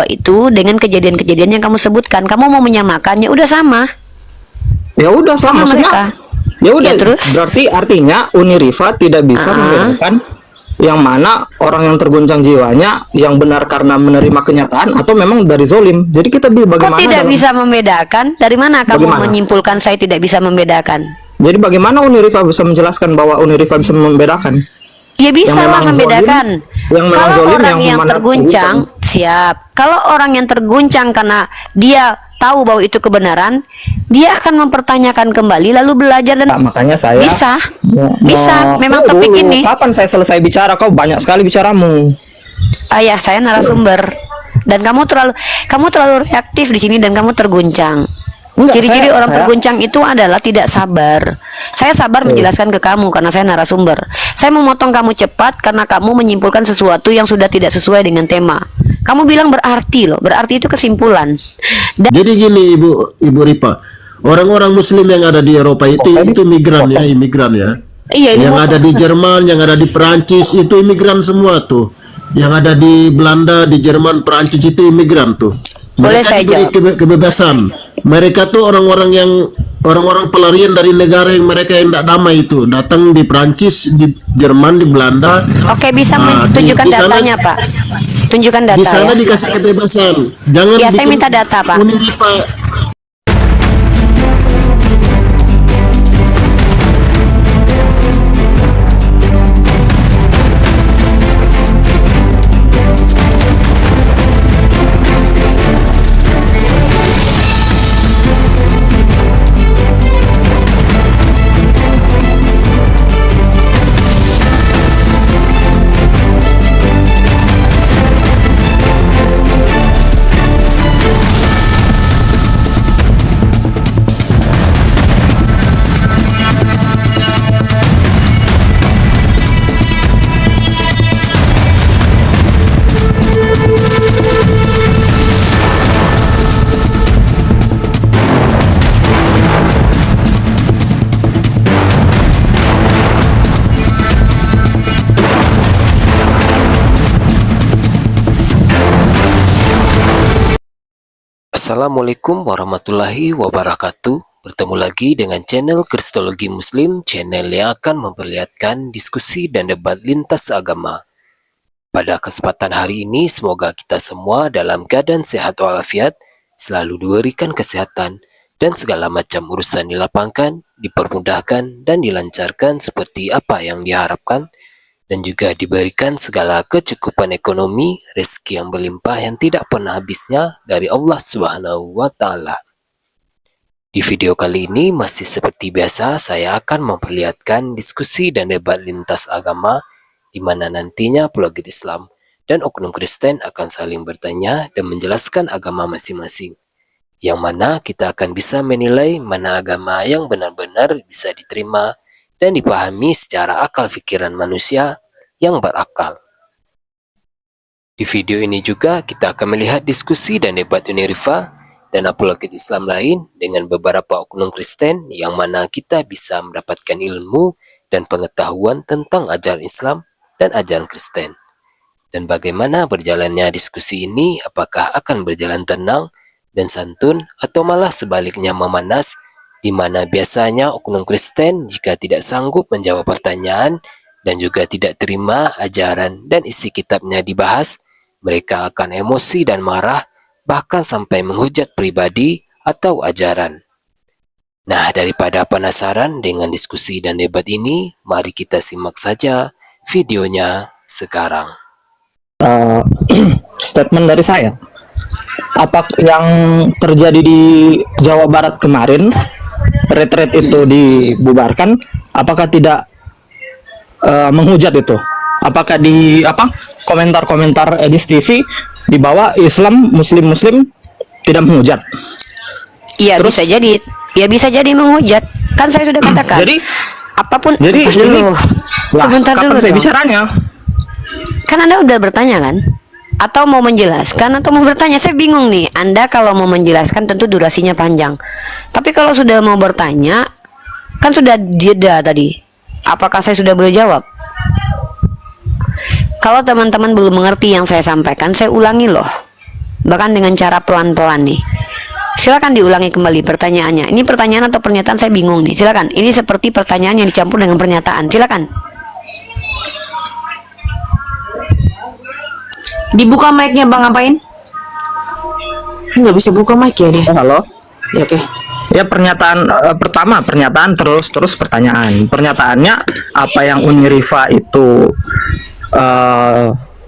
itu dengan kejadian-kejadian yang kamu sebutkan. Kamu mau menyamakannya, udah sama. Ya udah sama mereka. Ya udah, Ya, terus? berarti artinya Unirifa tidak bisa membedakan yang mana orang yang terguncang jiwanya yang benar karena menerima kenyataan atau memang dari zolim. Jadi kita bagaimana? Kok tidak bisa membedakan? Dari mana kamu menyimpulkan saya tidak bisa membedakan? Jadi bagaimana Unirifa bisa menjelaskan bahwa Unirifa bisa membedakan? Ya bisa lah membedakan. Kalau orang yang terguncang, siap. Kalau orang yang terguncang karena dia tahu bahwa itu kebenaran, dia akan mempertanyakan kembali lalu belajar dan makanya saya bisa memang topik ini. Kapan saya selesai bicara? Kau banyak sekali bicaramu. Ayah, saya narasumber dan kamu terlalu reaktif di sini dan kamu terguncang. Ciri-ciri orang terguncang itu adalah tidak sabar. Saya sabar menjelaskan ke kamu karena saya narasumber. Saya memotong kamu cepat karena kamu menyimpulkan sesuatu yang sudah tidak sesuai dengan tema. Kamu bilang berarti loh, berarti itu kesimpulan. Jadi gini Ibu Ripa, orang-orang Muslim yang ada di Eropa itu imigran ya. Iya, yang ada di Jerman, yang ada di Perancis itu imigran semua tuh. Yang ada di Belanda, di Jerman, Perancis itu imigran tuh. Boleh Mereka saya diberi kebebasan. Mereka tuh orang-orang pelarian dari negara yang mereka yang tidak damai itu, datang di Perancis, di Jerman, di Belanda. Oke, bisa menunjukkan datanya, Pak. Tunjukkan data. Di sana ya. Dikasih kebebasan. Jangan ya, saya minta data, Pak. Uniripa. Assalamualaikum warahmatullahi wabarakatuh. Bertemu lagi dengan channel Kristologi Muslim, channel yang akan memperlihatkan diskusi dan debat lintas agama. Pada kesempatan hari ini, semoga kita semua dalam keadaan sehat walafiat, selalu diberikan kesehatan, dan segala macam urusan dilapangkan, dipermudahkan, dan dilancarkan seperti apa yang diharapkan, dan juga diberikan segala kecukupan ekonomi, rezeki yang berlimpah yang tidak pernah habisnya dari Allah Subhanahu wa Ta'ala. Di video kali ini masih seperti biasa, saya akan memperlihatkan diskusi dan debat lintas agama, di mana nantinya apologet Islam dan oknum Kristen akan saling bertanya dan menjelaskan agama masing-masing, yang mana kita akan bisa menilai mana agama yang benar-benar bisa diterima dan dipahami secara akal pikiran manusia yang berakal. Di video ini juga kita akan melihat diskusi dan debat Unirifa dan apologet Islam lain dengan beberapa oknum Kristen, yang mana kita bisa mendapatkan ilmu dan pengetahuan tentang ajaran Islam dan ajaran Kristen. Dan bagaimana berjalannya diskusi ini, apakah akan berjalan tenang dan santun atau malah sebaliknya memanas, di mana biasanya oknum Kristen jika tidak sanggup menjawab pertanyaan dan juga tidak terima ajaran dan isi kitabnya dibahas, mereka akan emosi dan marah, bahkan sampai menghujat pribadi atau ajaran. Nah, daripada penasaran dengan diskusi dan debat ini, mari kita simak saja videonya sekarang. Statement dari saya. Apa yang terjadi di Jawa Barat kemarin, retret itu dibubarkan, apakah tidak menghujat itu? Apakah di komentar-komentar Edis TV di bawah Islam Muslim tidak menghujat? Iya, bisa jadi. Ya bisa jadi menghujat. Kan saya sudah katakan. Jadi apapun. Jadi dulu. Sebentar dulu. Saya bicaranya. Kan Anda udah bertanya kan? Atau mau menjelaskan atau mau bertanya? Saya bingung nih. Anda kalau mau menjelaskan tentu durasinya panjang. Tapi kalau sudah mau bertanya, kan sudah jeda tadi. Apakah saya sudah boleh jawab? Kalau teman-teman belum mengerti yang saya sampaikan, saya ulangi loh. bahkan dengan cara pelan-pelan nih. Silakan diulangi kembali pertanyaannya. Ini pertanyaan atau pernyataan, saya bingung nih. Silakan. Ini seperti pertanyaan yang dicampur dengan pernyataan. Silakan. Dibuka mic-nya Bang, ngapain? Nggak bisa buka mic ya dia. Halo. Ya, oke. Ya, pernyataan pertama, pernyataan terus pertanyaan. Pernyataannya apa yang Uni Rifa itu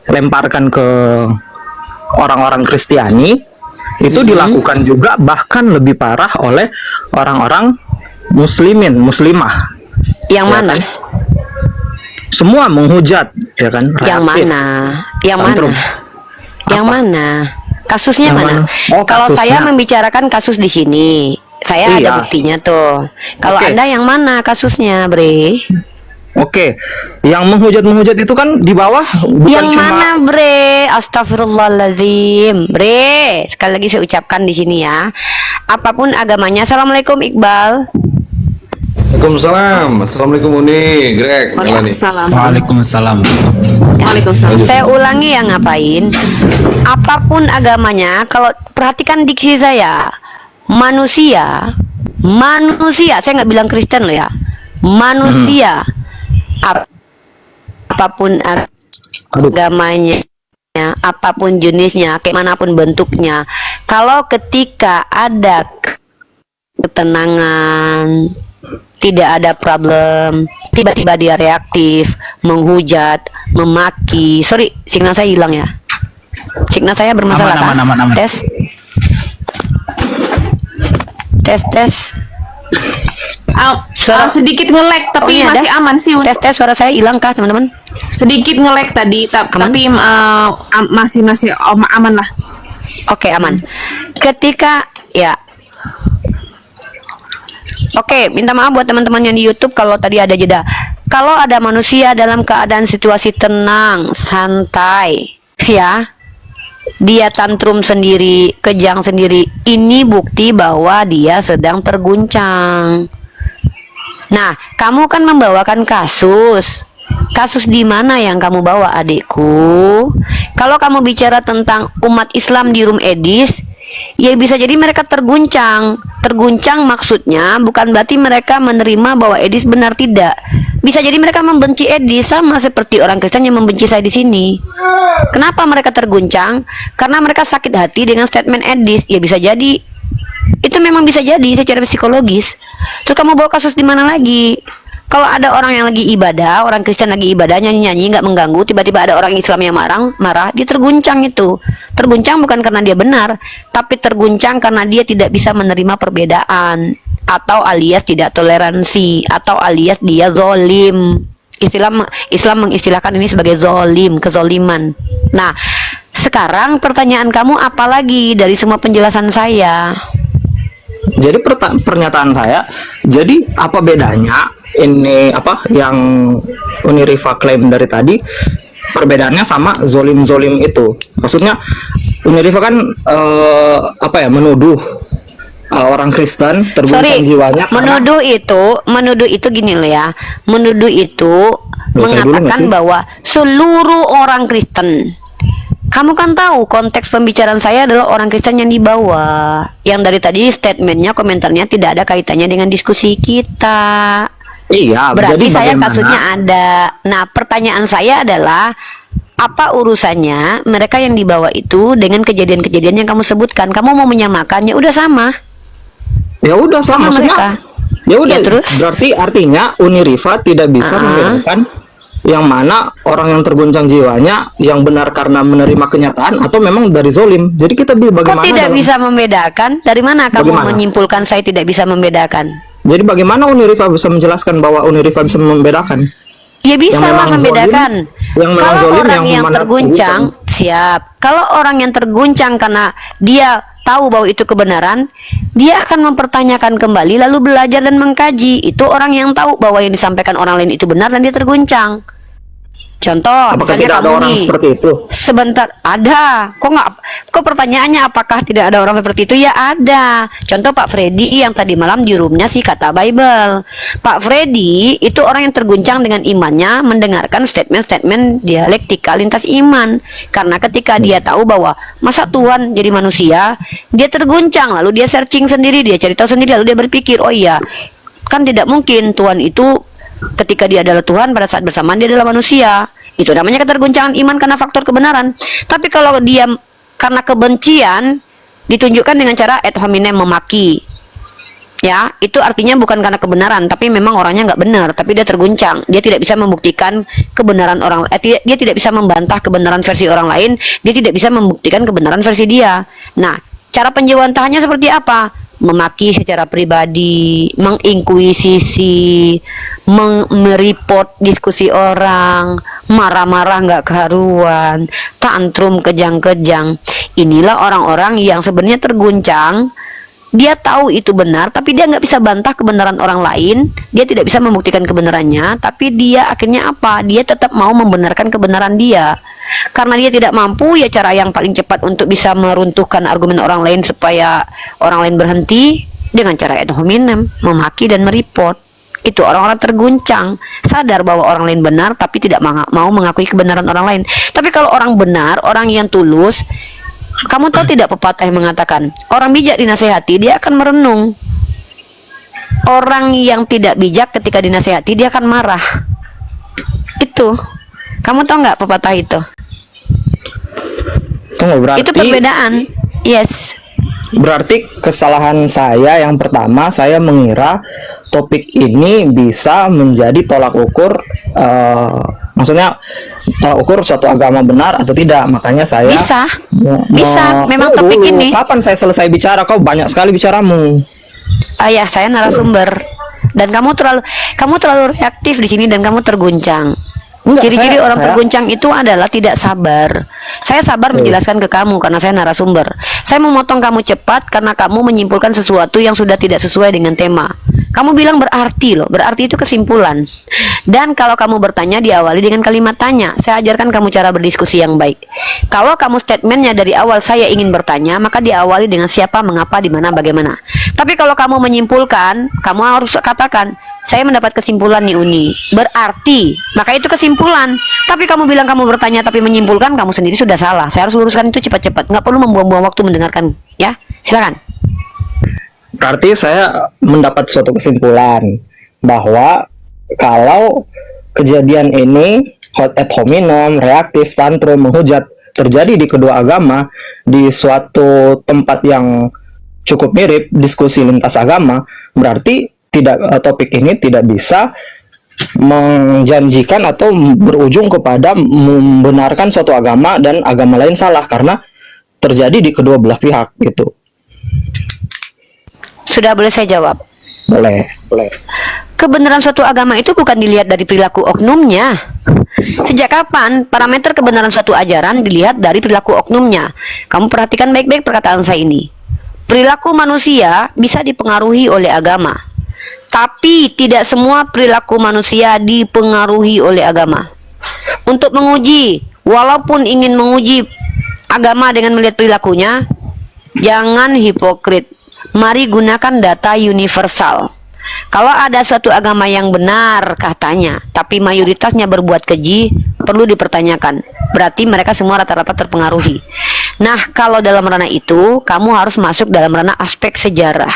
lemparkan ke orang-orang Kristiani itu dilakukan juga, bahkan lebih parah oleh orang-orang muslimah. Yang Ya mana? kan? Semua menghujat, ya kan? Yang Reaktif. mana? Yang Tantrum. mana? Yang mana? Kasusnya Yang mana? mana? Oh, Kalau kasusnya. saya membicarakan kasus di sini, saya Iya. ada buktinya tuh. Kalau Oke. Anda yang mana kasusnya, Bre? Oke, yang menghujat itu kan di bawah, bukan Yang cuma mana, Bre? Astagfirullahaladzim, Bre. Sekali lagi saya ucapkan di sini ya. Apapun agamanya. Assalamualaikum Iqbal. Waalaikumsalam. Assalamualaikum Uni, Greg, Melani. Waalaikumsalam. Waalaikumsalam. Waalaikumsalam. Saya ulangi ya, ngapain? Apapun agamanya, kalau perhatikan diksi saya, manusia, saya nggak bilang Kristen loh ya, manusia, apapun agamanya, apapun jenisnya, kayak manapun bentuknya, kalau ketika ada ketenangan, tidak ada problem, tiba-tiba dia reaktif, menghujat, memaki. Sorry, signal saya hilang ya. Signal saya bermasalah kan? Aman. Tes. Suara Sedikit nge-lag tapi ini masih ada? aman sih. Tes suara saya hilang kah, teman-teman? Sedikit nge-lag tadi, tapi masih aman lah. Oke, aman. Ketika ya. Oke, minta maaf buat teman-teman yang di YouTube kalau tadi ada jeda. Kalau ada manusia dalam keadaan situasi tenang, santai, ya, dia tantrum sendiri, kejang sendiri, ini bukti bahwa dia sedang terguncang. Nah, kamu kan membawakan kasus. Kasus di mana yang kamu bawa, adikku? Kalau kamu bicara tentang umat Islam di room Edis, ya bisa jadi mereka terguncang. Terguncang maksudnya bukan berarti mereka menerima bahwa Edis benar, tidak. Bisa jadi mereka membenci Edis sama seperti orang Kristen yang membenci saya di sini. Kenapa mereka terguncang? Karena mereka sakit hati dengan statement Edis. Ya bisa jadi. Itu memang bisa jadi secara psikologis. Terus kamu bawa kasus di mana lagi? Kalau ada orang yang lagi ibadah, orang Kristen lagi ibadah, nyanyi-nyanyi, nggak mengganggu, tiba-tiba ada orang Islam yang marah, dia terguncang itu. Terguncang bukan karena dia benar, tapi terguncang karena dia tidak bisa menerima perbedaan, atau alias tidak toleransi, atau alias dia zolim. Islam mengistilahkan ini sebagai zolim, kezoliman. Nah, sekarang pertanyaan kamu apa lagi dari semua penjelasan saya? Jadi pernyataan saya, jadi apa bedanya ini apa yang Uni Rifa klaim dari tadi, perbedaannya sama zolim itu? Maksudnya Uni Rifa kan menuduh orang Kristen terguncang jiwanya karena menuduh itu gini loh ya, menuduh itu Saya dulu nggak mengatakan sih? bahwa seluruh orang Kristen. Kamu kan tahu konteks pembicaraan saya adalah orang Kristen yang dibawa. Yang dari tadi statementnya, komentarnya tidak ada kaitannya dengan diskusi kita. Iya, Berarti jadi saya bagaimana? kasusnya ada. Nah, pertanyaan saya adalah apa urusannya mereka yang dibawa itu dengan kejadian-kejadian yang kamu sebutkan? Kamu mau menyamakan, ya udah sama. Ya udah sama mereka. maksudnya. Ya udah, Ya, terus? berarti artinya Uni Rifa tidak bisa membedakan yang mana orang yang terguncang jiwanya yang benar karena menerima kenyataan atau memang dari zolim. Jadi kita bagaimana? Kok tidak dalam- bisa membedakan? Dari mana kamu Bagaimana? menyimpulkan saya tidak bisa membedakan? Jadi bagaimana Uni Rifa bisa menjelaskan bahwa Uni Rifa bisa membedakan? Ya bisa Yang lah memang membedakan. zolim, yang memang Kalau zolim, orang yang yang mana terguncang, siap. Kalau orang yang terguncang karena dia tahu bahwa itu kebenaran, dia akan mempertanyakan kembali lalu belajar dan mengkaji. Itu orang yang tahu bahwa yang disampaikan orang lain itu benar dan dia terguncang. Contoh, Apakah misalnya tidak ada kamu orang nih, seperti itu? sebentar, ada. Kok nggak? Kok pertanyaannya apakah tidak ada orang seperti itu? Ya ada. Contoh Pak Freddy yang tadi malam di roomnya sih kata Bible. Pak Freddy itu orang yang terguncang dengan imannya mendengarkan statement-statement dialektika lintas iman. Karena ketika dia tahu bahwa masa Tuhan jadi manusia, dia terguncang. Lalu dia searching sendiri, dia cari tahu sendiri, lalu dia berpikir, oh iya, kan tidak mungkin Tuhan itu ketika dia adalah Tuhan pada saat bersamaan dia adalah manusia. Itu namanya keterguncangan iman karena faktor kebenaran. Tapi kalau dia karena kebencian ditunjukkan dengan cara ad hominem, memaki, ya itu artinya bukan karena kebenaran, tapi memang orangnya nggak benar, tapi dia terguncang, dia tidak bisa membuktikan kebenaran orang, dia tidak bisa membantah kebenaran versi orang lain, dia tidak bisa membuktikan kebenaran versi dia. Nah, cara penjawabannya seperti apa? Memaki secara pribadi, menginkuisisi, mereport diskusi orang, marah-marah nggak keharuan, tantrum kejang-kejang. Inilah orang-orang yang sebenarnya terguncang. Dia tahu itu benar, tapi dia nggak bisa bantah kebenaran orang lain. Dia tidak bisa membuktikan kebenarannya, tapi dia akhirnya apa? Dia tetap mau membenarkan kebenaran dia. Karena dia tidak mampu, ya cara yang paling cepat untuk bisa meruntuhkan argumen orang lain supaya orang lain berhenti dengan cara ad hominem, memaki dan mereport. Itu orang-orang terguncang, sadar bahwa orang lain benar, tapi tidak mau mengakui kebenaran orang lain. Tapi kalau orang benar, orang yang tulus, kamu tahu tidak pepatah yang mengatakan orang bijak dinasehati dia akan merenung, orang yang tidak bijak ketika dinasehati dia akan marah. Itu kamu tahu nggak pepatah itu? Tunggu, berarti Itu perbedaan. Yes. Berarti kesalahan saya yang pertama, saya mengira topik ini bisa menjadi tolak ukur, maksudnya tolak ukur suatu agama benar atau tidak. Makanya saya bisa memang topik ini. Kapan saya selesai bicara? Kau banyak sekali bicaramu. Ayah saya narasumber dan kamu terlalu reaktif di sini dan kamu terguncang. Ciri-ciri orang terguncang itu adalah tidak sabar. Saya sabar menjelaskan ke kamu karena saya narasumber. Saya memotong kamu cepat karena kamu menyimpulkan sesuatu yang sudah tidak sesuai dengan tema. Kamu bilang berarti loh, berarti itu kesimpulan. Dan kalau kamu bertanya diawali dengan kalimat tanya. Saya ajarkan kamu cara berdiskusi yang baik. Kalau kamu statementnya dari awal saya ingin bertanya, maka diawali dengan siapa, mengapa, di mana, bagaimana. Tapi kalau kamu menyimpulkan, kamu harus katakan, saya mendapat kesimpulan nih Uni, berarti, maka itu kesimpulan. Tapi kamu bilang kamu bertanya tapi menyimpulkan, kamu sendiri sudah salah. Saya harus luruskan itu cepat-cepat, nggak perlu membuang-buang waktu mendengarkan. Ya, silakan. Berarti saya mendapat suatu kesimpulan bahwa kalau kejadian ini ad hominem, reaktif, tantrum, menghujat terjadi di kedua agama di suatu tempat yang cukup mirip, diskusi lintas agama, berarti topik ini tidak bisa menjanjikan atau berujung kepada membenarkan suatu agama dan agama lain salah karena terjadi di kedua belah pihak gitu. Sudah boleh saya jawab? Boleh. Kebenaran suatu agama itu bukan dilihat dari perilaku oknumnya. Sejak kapan parameter kebenaran suatu ajaran dilihat dari perilaku oknumnya? Kamu perhatikan baik-baik perkataan saya ini. Perilaku manusia bisa dipengaruhi oleh agama, tapi tidak semua perilaku manusia dipengaruhi oleh agama. Untuk menguji, walaupun ingin menguji agama dengan melihat perilakunya, jangan hipokrit. Mari gunakan data universal. Kalau ada suatu agama yang benar katanya, tapi mayoritasnya berbuat keji, perlu dipertanyakan. Berarti mereka semua rata-rata terpengaruhi. Nah, kalau dalam ranah itu, kamu harus masuk dalam ranah aspek sejarah.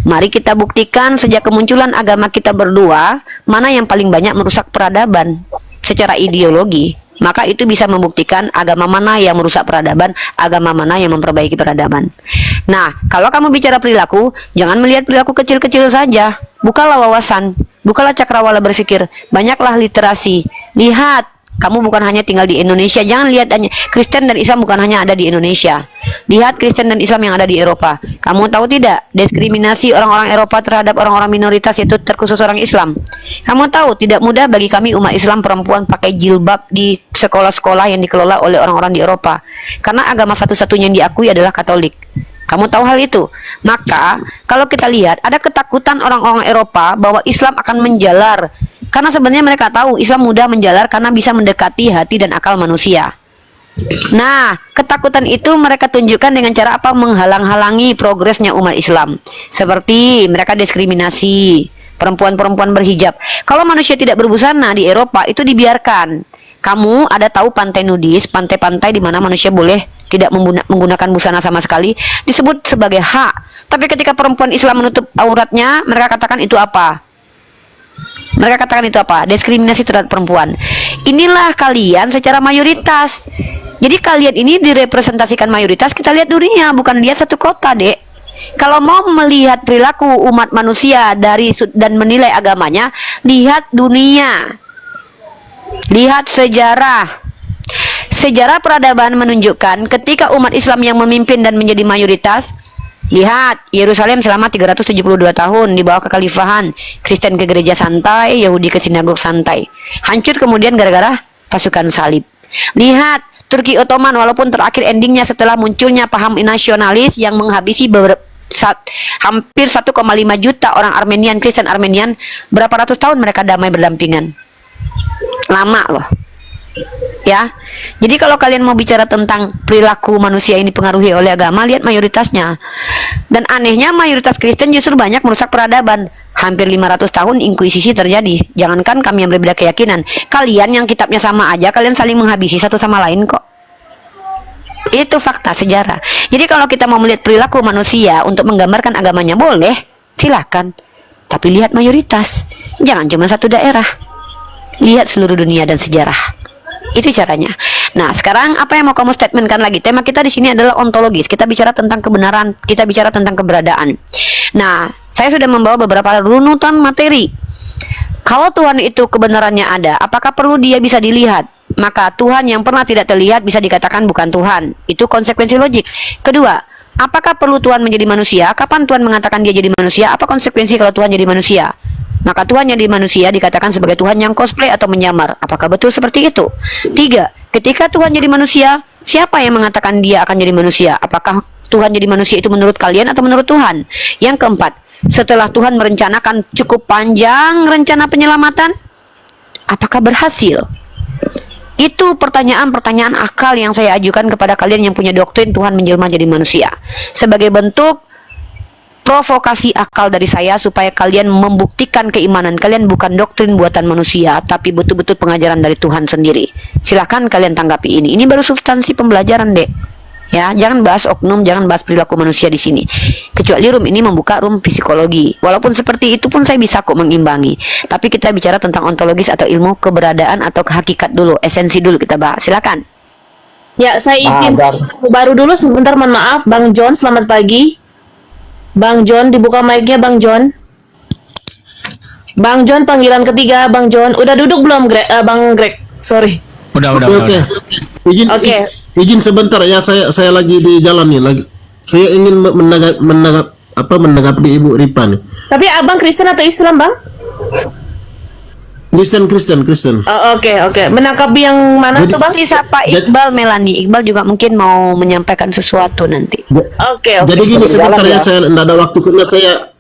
Mari kita buktikan sejak kemunculan agama kita berdua, mana yang paling banyak merusak peradaban secara ideologi. Maka itu bisa membuktikan agama mana yang merusak peradaban, agama mana yang memperbaiki peradaban. Nah, kalau kamu bicara perilaku, jangan melihat perilaku kecil-kecil saja. Bukalah wawasan, bukalah cakrawala berpikir, banyaklah literasi. Lihat, kamu bukan hanya tinggal di Indonesia. Jangan lihat hanya Kristen dan Islam bukan hanya ada di Indonesia. Lihat Kristen dan Islam yang ada di Eropa. Kamu tahu tidak diskriminasi orang-orang Eropa terhadap orang-orang minoritas itu terkhusus orang Islam? Kamu tahu tidak mudah bagi kami umat Islam perempuan pakai jilbab di sekolah-sekolah yang dikelola oleh orang-orang di Eropa. Karena agama satu-satunya yang diakui adalah Katolik. Kamu tahu hal itu? Maka kalau kita lihat ada ketakutan orang-orang Eropa bahwa Islam akan menjalar Karena sebenarnya mereka tahu Islam mudah menjalar karena bisa mendekati hati dan akal manusia. Nah, ketakutan itu mereka tunjukkan dengan cara apa? Menghalang-halangi progresnya umat Islam. Seperti mereka diskriminasi perempuan-perempuan berhijab. Kalau manusia tidak berbusana di Eropa itu dibiarkan. Kamu ada tahu pantai nudis, pantai-pantai di mana manusia boleh tidak menggunakan busana sama sekali, disebut sebagai hak. Tapi ketika perempuan Islam menutup auratnya, mereka katakan itu apa? Mereka katakan itu apa? Diskriminasi terhadap perempuan. Inilah kalian secara mayoritas. Jadi kalian ini direpresentasikan mayoritas. Kita lihat dunia, bukan lihat satu kota, Dek. Kalau mau melihat perilaku umat manusia dan menilai agamanya, lihat dunia. Lihat sejarah. Sejarah peradaban menunjukkan ketika umat Islam yang memimpin dan menjadi mayoritas. Lihat Yerusalem selama 372 tahun di bawah kekhalifahan, Kristen ke gereja santai, Yahudi ke sinagog santai. Hancur kemudian gara-gara pasukan salib. Lihat Turki Ottoman, walaupun terakhir endingnya setelah munculnya paham nasionalis yang menghabisi hampir 1,5 juta orang Armenian, Kristen Armenian, berapa ratus tahun mereka damai berdampingan. Lama loh. Ya. Jadi kalau kalian mau bicara tentang perilaku manusia ini pengaruhi oleh agama, lihat mayoritasnya. Dan anehnya mayoritas Kristen justru banyak merusak peradaban. Hampir 500 tahun inkuisisi terjadi. Jangankan kami yang berbeda keyakinan, kalian yang kitabnya sama aja, kalian saling menghabisi satu sama lain kok. Itu fakta sejarah. Jadi kalau kita mau melihat perilaku manusia untuk menggambarkan agamanya, boleh, silakan. Tapi lihat mayoritas. Jangan cuma satu daerah. Lihat seluruh dunia dan sejarah. Itu caranya. Nah, sekarang apa yang mau kamu statementkan lagi? Tema kita di sini adalah ontologis. Kita bicara tentang kebenaran, kita bicara tentang keberadaan. Nah, saya sudah membawa beberapa runutan materi. Kalau Tuhan itu kebenarannya ada, apakah perlu dia bisa dilihat? Maka Tuhan yang pernah tidak terlihat bisa dikatakan bukan Tuhan. Itu konsekuensi logik. Kedua, apakah perlu Tuhan menjadi manusia? Kapan Tuhan mengatakan dia jadi manusia? Apa konsekuensi kalau Tuhan jadi manusia? Maka Tuhan yang di manusia dikatakan sebagai Tuhan yang cosplay atau menyamar. Apakah betul seperti itu? 3. Ketika Tuhan jadi manusia, siapa yang mengatakan dia akan jadi manusia? Apakah Tuhan jadi manusia itu menurut kalian atau menurut Tuhan? Yang keempat, setelah Tuhan merencanakan cukup panjang rencana penyelamatan, apakah berhasil? Itu pertanyaan-pertanyaan akal yang saya ajukan kepada kalian yang punya doktrin Tuhan menjelma jadi manusia. Sebagai bentuk provokasi akal dari saya supaya kalian membuktikan keimanan kalian bukan doktrin buatan manusia, tapi betul-betul pengajaran dari Tuhan sendiri. Silahkan kalian tanggapi ini. Ini baru substansi pembelajaran, Dek. Ya, jangan bahas oknum, jangan bahas perilaku manusia di sini. Kecuali room ini membuka room psikologi. Walaupun seperti itu pun saya bisa kok mengimbangi. Tapi kita bicara tentang ontologis atau ilmu keberadaan atau hakikat dulu, esensi dulu kita bahas. Silakan. Ya, saya izin baru dulu sebentar, mohon maaf. Bang John, selamat pagi. Bang John, dibuka mic-nya Bang John. Bang John, panggilan ketiga Bang John. Udah duduk belum, Bang Greg? Sorry. Udah. Oke. Izin sebentar ya, saya lagi di jalan nih lagi. Saya ingin menanggapi Ibu Ripa nih. Tapi abang Kristen atau Islam, Bang? Kristen. Oh, oke. Menangkap yang mana tuh, Bang? Bisa Pak Iqbal Melani. Iqbal juga mungkin mau menyampaikan sesuatu nanti. Oke. Jadi gini sebentar ya, saya enggak ada waktu karena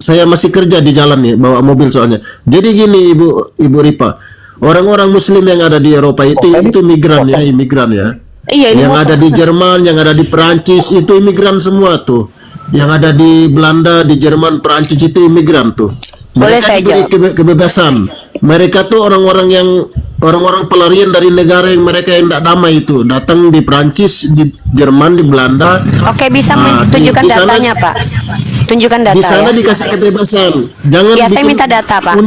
saya masih kerja di jalan nih, bawa mobil soalnya. Jadi gini Ibu Ripa, orang-orang Muslim yang ada di Eropa itu imigran ya. Iya, yang ada di Jerman, yang ada di Perancis itu imigran semua tuh. Yang ada di Belanda, di Jerman, Perancis itu imigran tuh. Boleh saya Mereka diberi kebebasan. Mereka tuh orang-orang pelarian dari negara yang mereka yang tidak damai itu, datang di Perancis, di Jerman, di Belanda. Oke, bisa menunjukkan datanya, Pak. Tunjukkan data. Di sana ya. dikasih kebebasan. Jangan Ya, saya bikin minta data, Pak.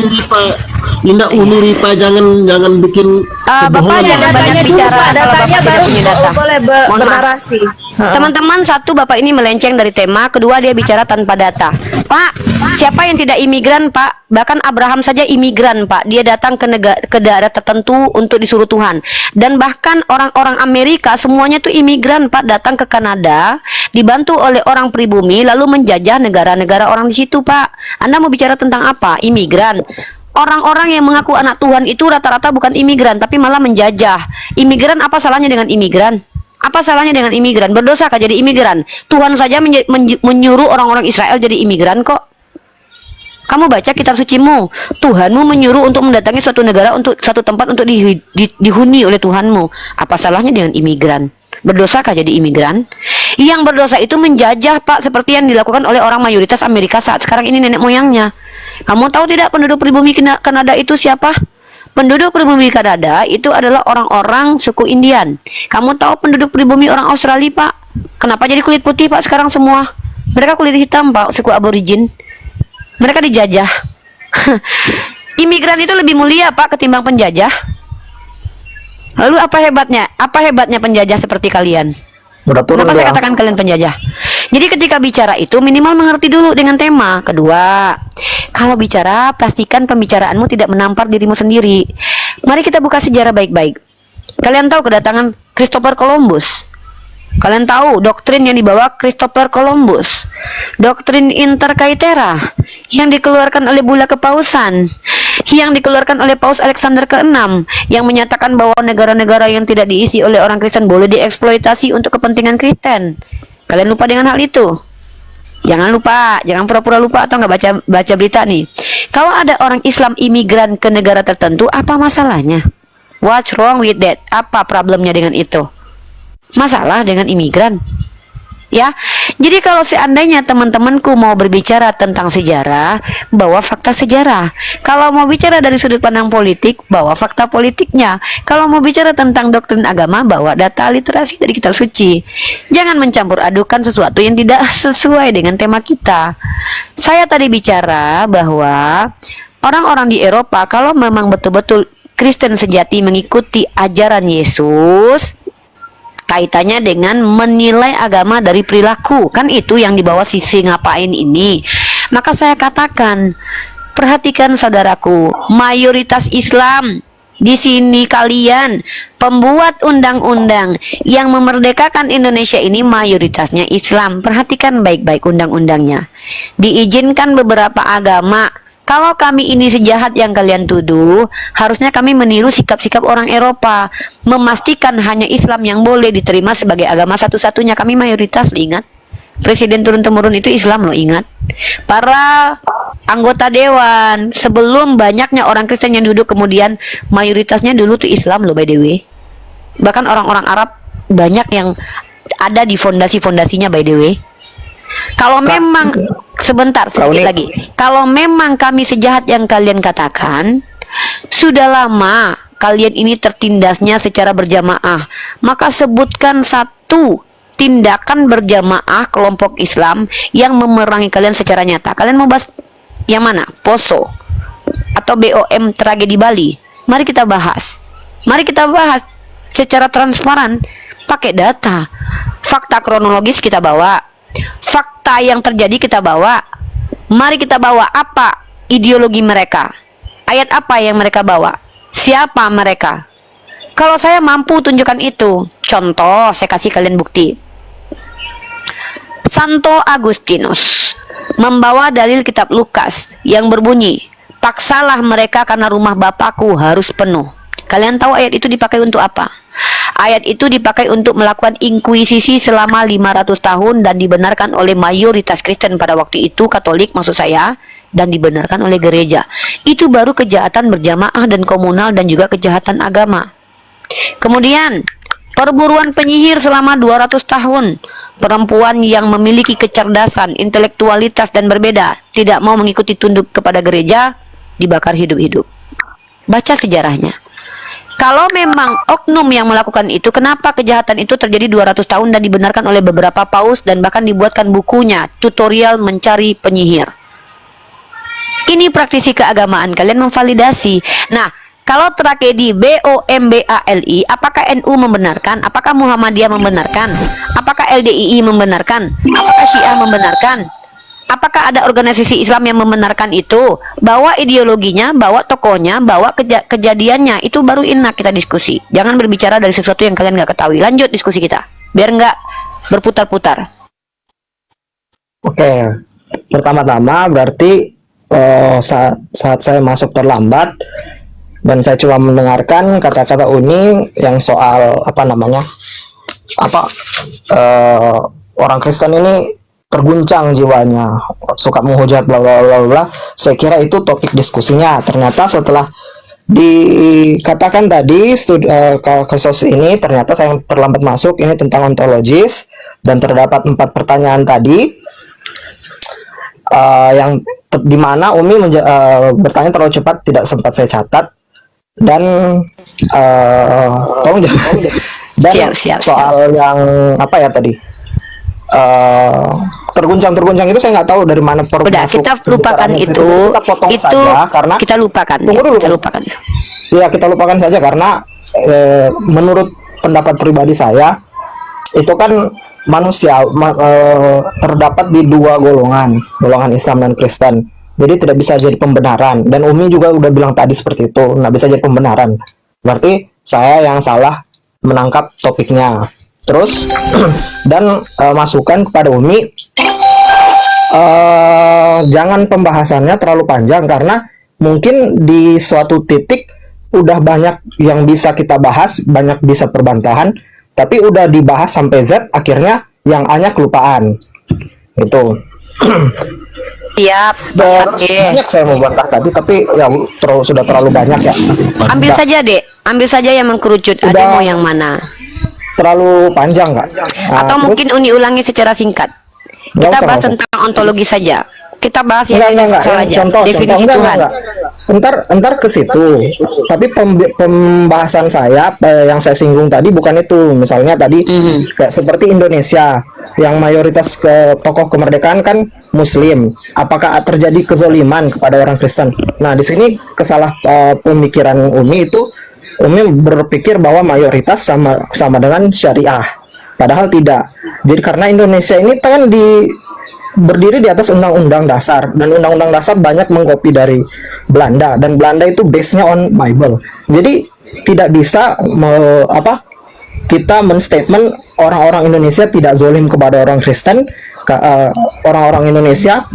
Uni Ripa jangan bikin Bapak kebohongan. jangan banyak bicara kalau Bapak tidak punya data. boleh Mohon maaf. bernarasi. Teman-teman, satu, Bapak ini melenceng dari tema. Kedua, dia bicara tanpa data. Pak, siapa yang tidak imigran, Pak? Bahkan Abraham saja imigran, Pak. Dia datang ke daerah tertentu untuk disuruh Tuhan. Dan bahkan orang-orang Amerika semuanya tuh imigran, Pak. Datang ke Kanada, dibantu oleh orang pribumi, lalu menjajah negara-negara orang di situ, Pak. Anda mau bicara tentang apa? Imigran. Orang-orang yang mengaku anak Tuhan itu rata-rata bukan imigran, tapi malah menjajah. Imigran, apa salahnya dengan imigran? Apa salahnya dengan imigran? Berdosakah jadi imigran? Tuhan saja menyuruh orang-orang Israel jadi imigran kok. Kamu baca kitab sucimu. Tuhanmu menyuruh untuk mendatangi suatu negara, untuk suatu tempat untuk dihuni oleh Tuhanmu. Apa salahnya dengan imigran? Berdosakah jadi imigran? Yang berdosa itu menjajah, Pak, seperti yang dilakukan oleh orang mayoritas Amerika saat sekarang ini, nenek moyangnya. Kamu tahu tidak penduduk pribumi Kanada itu siapa? Penduduk pribumi Kanada itu adalah orang-orang suku Indian. Kamu tahu penduduk pribumi orang Australia, Pak? Kenapa jadi kulit putih, Pak, sekarang semua? Mereka kulit hitam, Pak, suku aborigin. Mereka dijajah. Imigran itu lebih mulia, Pak, ketimbang penjajah. Lalu apa hebatnya? Apa hebatnya penjajah seperti kalian? Kenapa saya katakan kalian penjajah? Jadi ketika bicara itu minimal mengerti dulu dengan tema. Kedua, kalau bicara pastikan pembicaraanmu tidak menampar dirimu sendiri. Mari kita buka sejarah baik-baik. Kalian tahu kedatangan Christopher Columbus? Kalian tahu doktrin yang dibawa Christopher Columbus, doktrin inter caetera yang dikeluarkan oleh Bulla Kepausan, yang dikeluarkan oleh Paus Alexander ke-6, yang menyatakan bahwa negara-negara yang tidak diisi oleh orang Kristen boleh dieksploitasi untuk kepentingan Kristen. Kalian lupa dengan hal itu? Jangan lupa, jangan pura-pura lupa atau nggak baca berita nih. Kalau ada orang Islam imigran ke negara tertentu, apa masalahnya? What's wrong with that? Apa problemnya dengan itu? Masalah dengan imigran, ya. Jadi kalau seandainya teman-temanku mau berbicara tentang sejarah, bawa fakta sejarah. Kalau mau bicara dari sudut pandang politik, bawa fakta politiknya. Kalau mau bicara tentang doktrin agama, bawa data literasi dari kitab suci. Jangan mencampur adukan sesuatu yang tidak sesuai dengan tema kita. Saya tadi bicara bahwa orang-orang di Eropa, kalau memang betul-betul Kristen sejati mengikuti ajaran Yesus, kaitannya dengan menilai agama dari perilaku, kan itu yang dibawa sisi ngapain ini. Maka saya katakan, perhatikan saudaraku, mayoritas Islam di sini, kalian pembuat undang-undang yang memerdekakan Indonesia ini mayoritasnya Islam. Perhatikan baik-baik undang-undangnya. Diizinkan beberapa agama. Kalau kami ini sejahat yang kalian tuduh, harusnya kami meniru sikap-sikap orang Eropa, memastikan hanya Islam yang boleh diterima sebagai agama satu-satunya. Kami mayoritas, lo ingat? Presiden turun-temurun itu Islam, lo ingat? Para anggota dewan, sebelum banyaknya orang Kristen yang duduk, kemudian mayoritasnya dulu tuh Islam, lo by the way. Bahkan orang-orang Arab banyak yang ada di fondasi-fondasinya, by the way. Kalau memang sebentar sedikit lagi, kalau memang kami sejahat yang kalian katakan, sudah lama kalian ini tertindasnya secara berjamaah, maka sebutkan satu tindakan berjamaah kelompok Islam yang memerangi kalian secara nyata. Kalian mau bahas yang mana? Poso atau BOM tragedi Bali? Mari kita bahas. Mari kita bahas secara transparan, pakai data, fakta kronologis kita bawa. Fakta yang terjadi kita bawa. Mari kita bawa apa ideologi mereka, ayat apa yang mereka bawa, siapa mereka. Kalau saya mampu tunjukkan itu, contoh saya kasih kalian bukti. Santo Agustinus membawa dalil kitab Lukas yang berbunyi, paksalah mereka karena rumah Bapakku harus penuh. Kalian tahu ayat itu dipakai untuk apa? Ayat itu dipakai untuk melakukan inkuisisi selama 500 tahun dan dibenarkan oleh mayoritas Kristen pada waktu itu, Katolik maksud saya, dan dibenarkan oleh gereja. Itu baru kejahatan berjamaah dan komunal dan juga kejahatan agama. Kemudian perburuan penyihir selama 200 tahun. Perempuan yang memiliki kecerdasan, intelektualitas dan berbeda, tidak mau mengikuti tunduk kepada gereja, dibakar hidup-hidup. Baca sejarahnya. Kalau memang oknum yang melakukan itu, kenapa kejahatan itu terjadi 200 tahun dan dibenarkan oleh beberapa paus dan bahkan dibuatkan bukunya, tutorial mencari penyihir. Ini praktisi keagamaan, kalian memvalidasi. Nah, kalau tragedi BOMBALI, apakah NU membenarkan? Apakah Muhammadiyah membenarkan? Apakah LDII membenarkan? Apakah Syiah membenarkan? Apakah ada organisasi Islam yang membenarkan itu? Bawa ideologinya, bawa tokohnya, bawa kejadiannya. Itu baru enak kita diskusi. Jangan berbicara dari sesuatu yang kalian nggak ketahui. Lanjut diskusi kita, biar nggak berputar-putar. Oke, pertama-tama berarti saat saya masuk terlambat dan saya cuma mendengarkan kata-kata Uni yang soal orang Kristen ini terguncang jiwanya, suka menghujat bla bla bla bla. Saya kira itu topik diskusinya. Ternyata setelah dikatakan tadi kasus ini, ternyata saya terlambat masuk, ini tentang ontologis, dan terdapat 4 pertanyaan tadi yang di mana Umi bertanya terlalu cepat, tidak sempat saya catat, dan tolong jangan. Dan soal yang apa ya tadi, terguncang itu saya nggak tahu dari mana. Udah, kita lupakan itu. Kita potong saja karena kita lupakan. Kita lupakan itu. Ya, kita lupakan saja karena menurut pendapat pribadi saya itu kan manusia terdapat di 2 golongan Islam dan Kristen. Jadi tidak bisa jadi pembenaran, dan Umi juga udah bilang tadi seperti itu, nggak bisa jadi pembenaran. Berarti saya yang salah menangkap topiknya. Terus dan masukan kepada Umi, jangan pembahasannya terlalu panjang karena mungkin di suatu titik udah banyak yang bisa kita bahas, banyak bisa perbantahan, tapi udah dibahas sampai Z, akhirnya yang A-nya kelupaan. Itu. Siap, banyak saya mau bantah tadi, tapi ya sudah terlalu banyak ya. Ambil saja, Dek. Ambil saja yang mengkerucut. Ada mau yang mana? Terlalu panjang, Kak. Atau mungkin Uni ulangi secara singkat. Kita bahas tentang ontologi saja. Kita bahas yang saja. Definisi Tuhan. Entar ke situ. Tapi pembahasan saya yang saya singgung tadi bukan itu. Misalnya tadi kayak seperti Indonesia yang mayoritas tokoh kemerdekaan kan Muslim. Apakah terjadi kezoliman kepada orang Kristen? Nah, di sini pemikiran Umi itu, Umi berpikir bahwa mayoritas sama dengan syariah. Padahal tidak. Jadi karena Indonesia ini kan berdiri di atas undang-undang dasar, dan undang-undang dasar banyak mengkopi dari Belanda, dan Belanda itu base-nya on Bible. Jadi tidak bisa kita menstatement orang-orang Indonesia tidak zolim kepada orang Kristen. Orang-orang Indonesia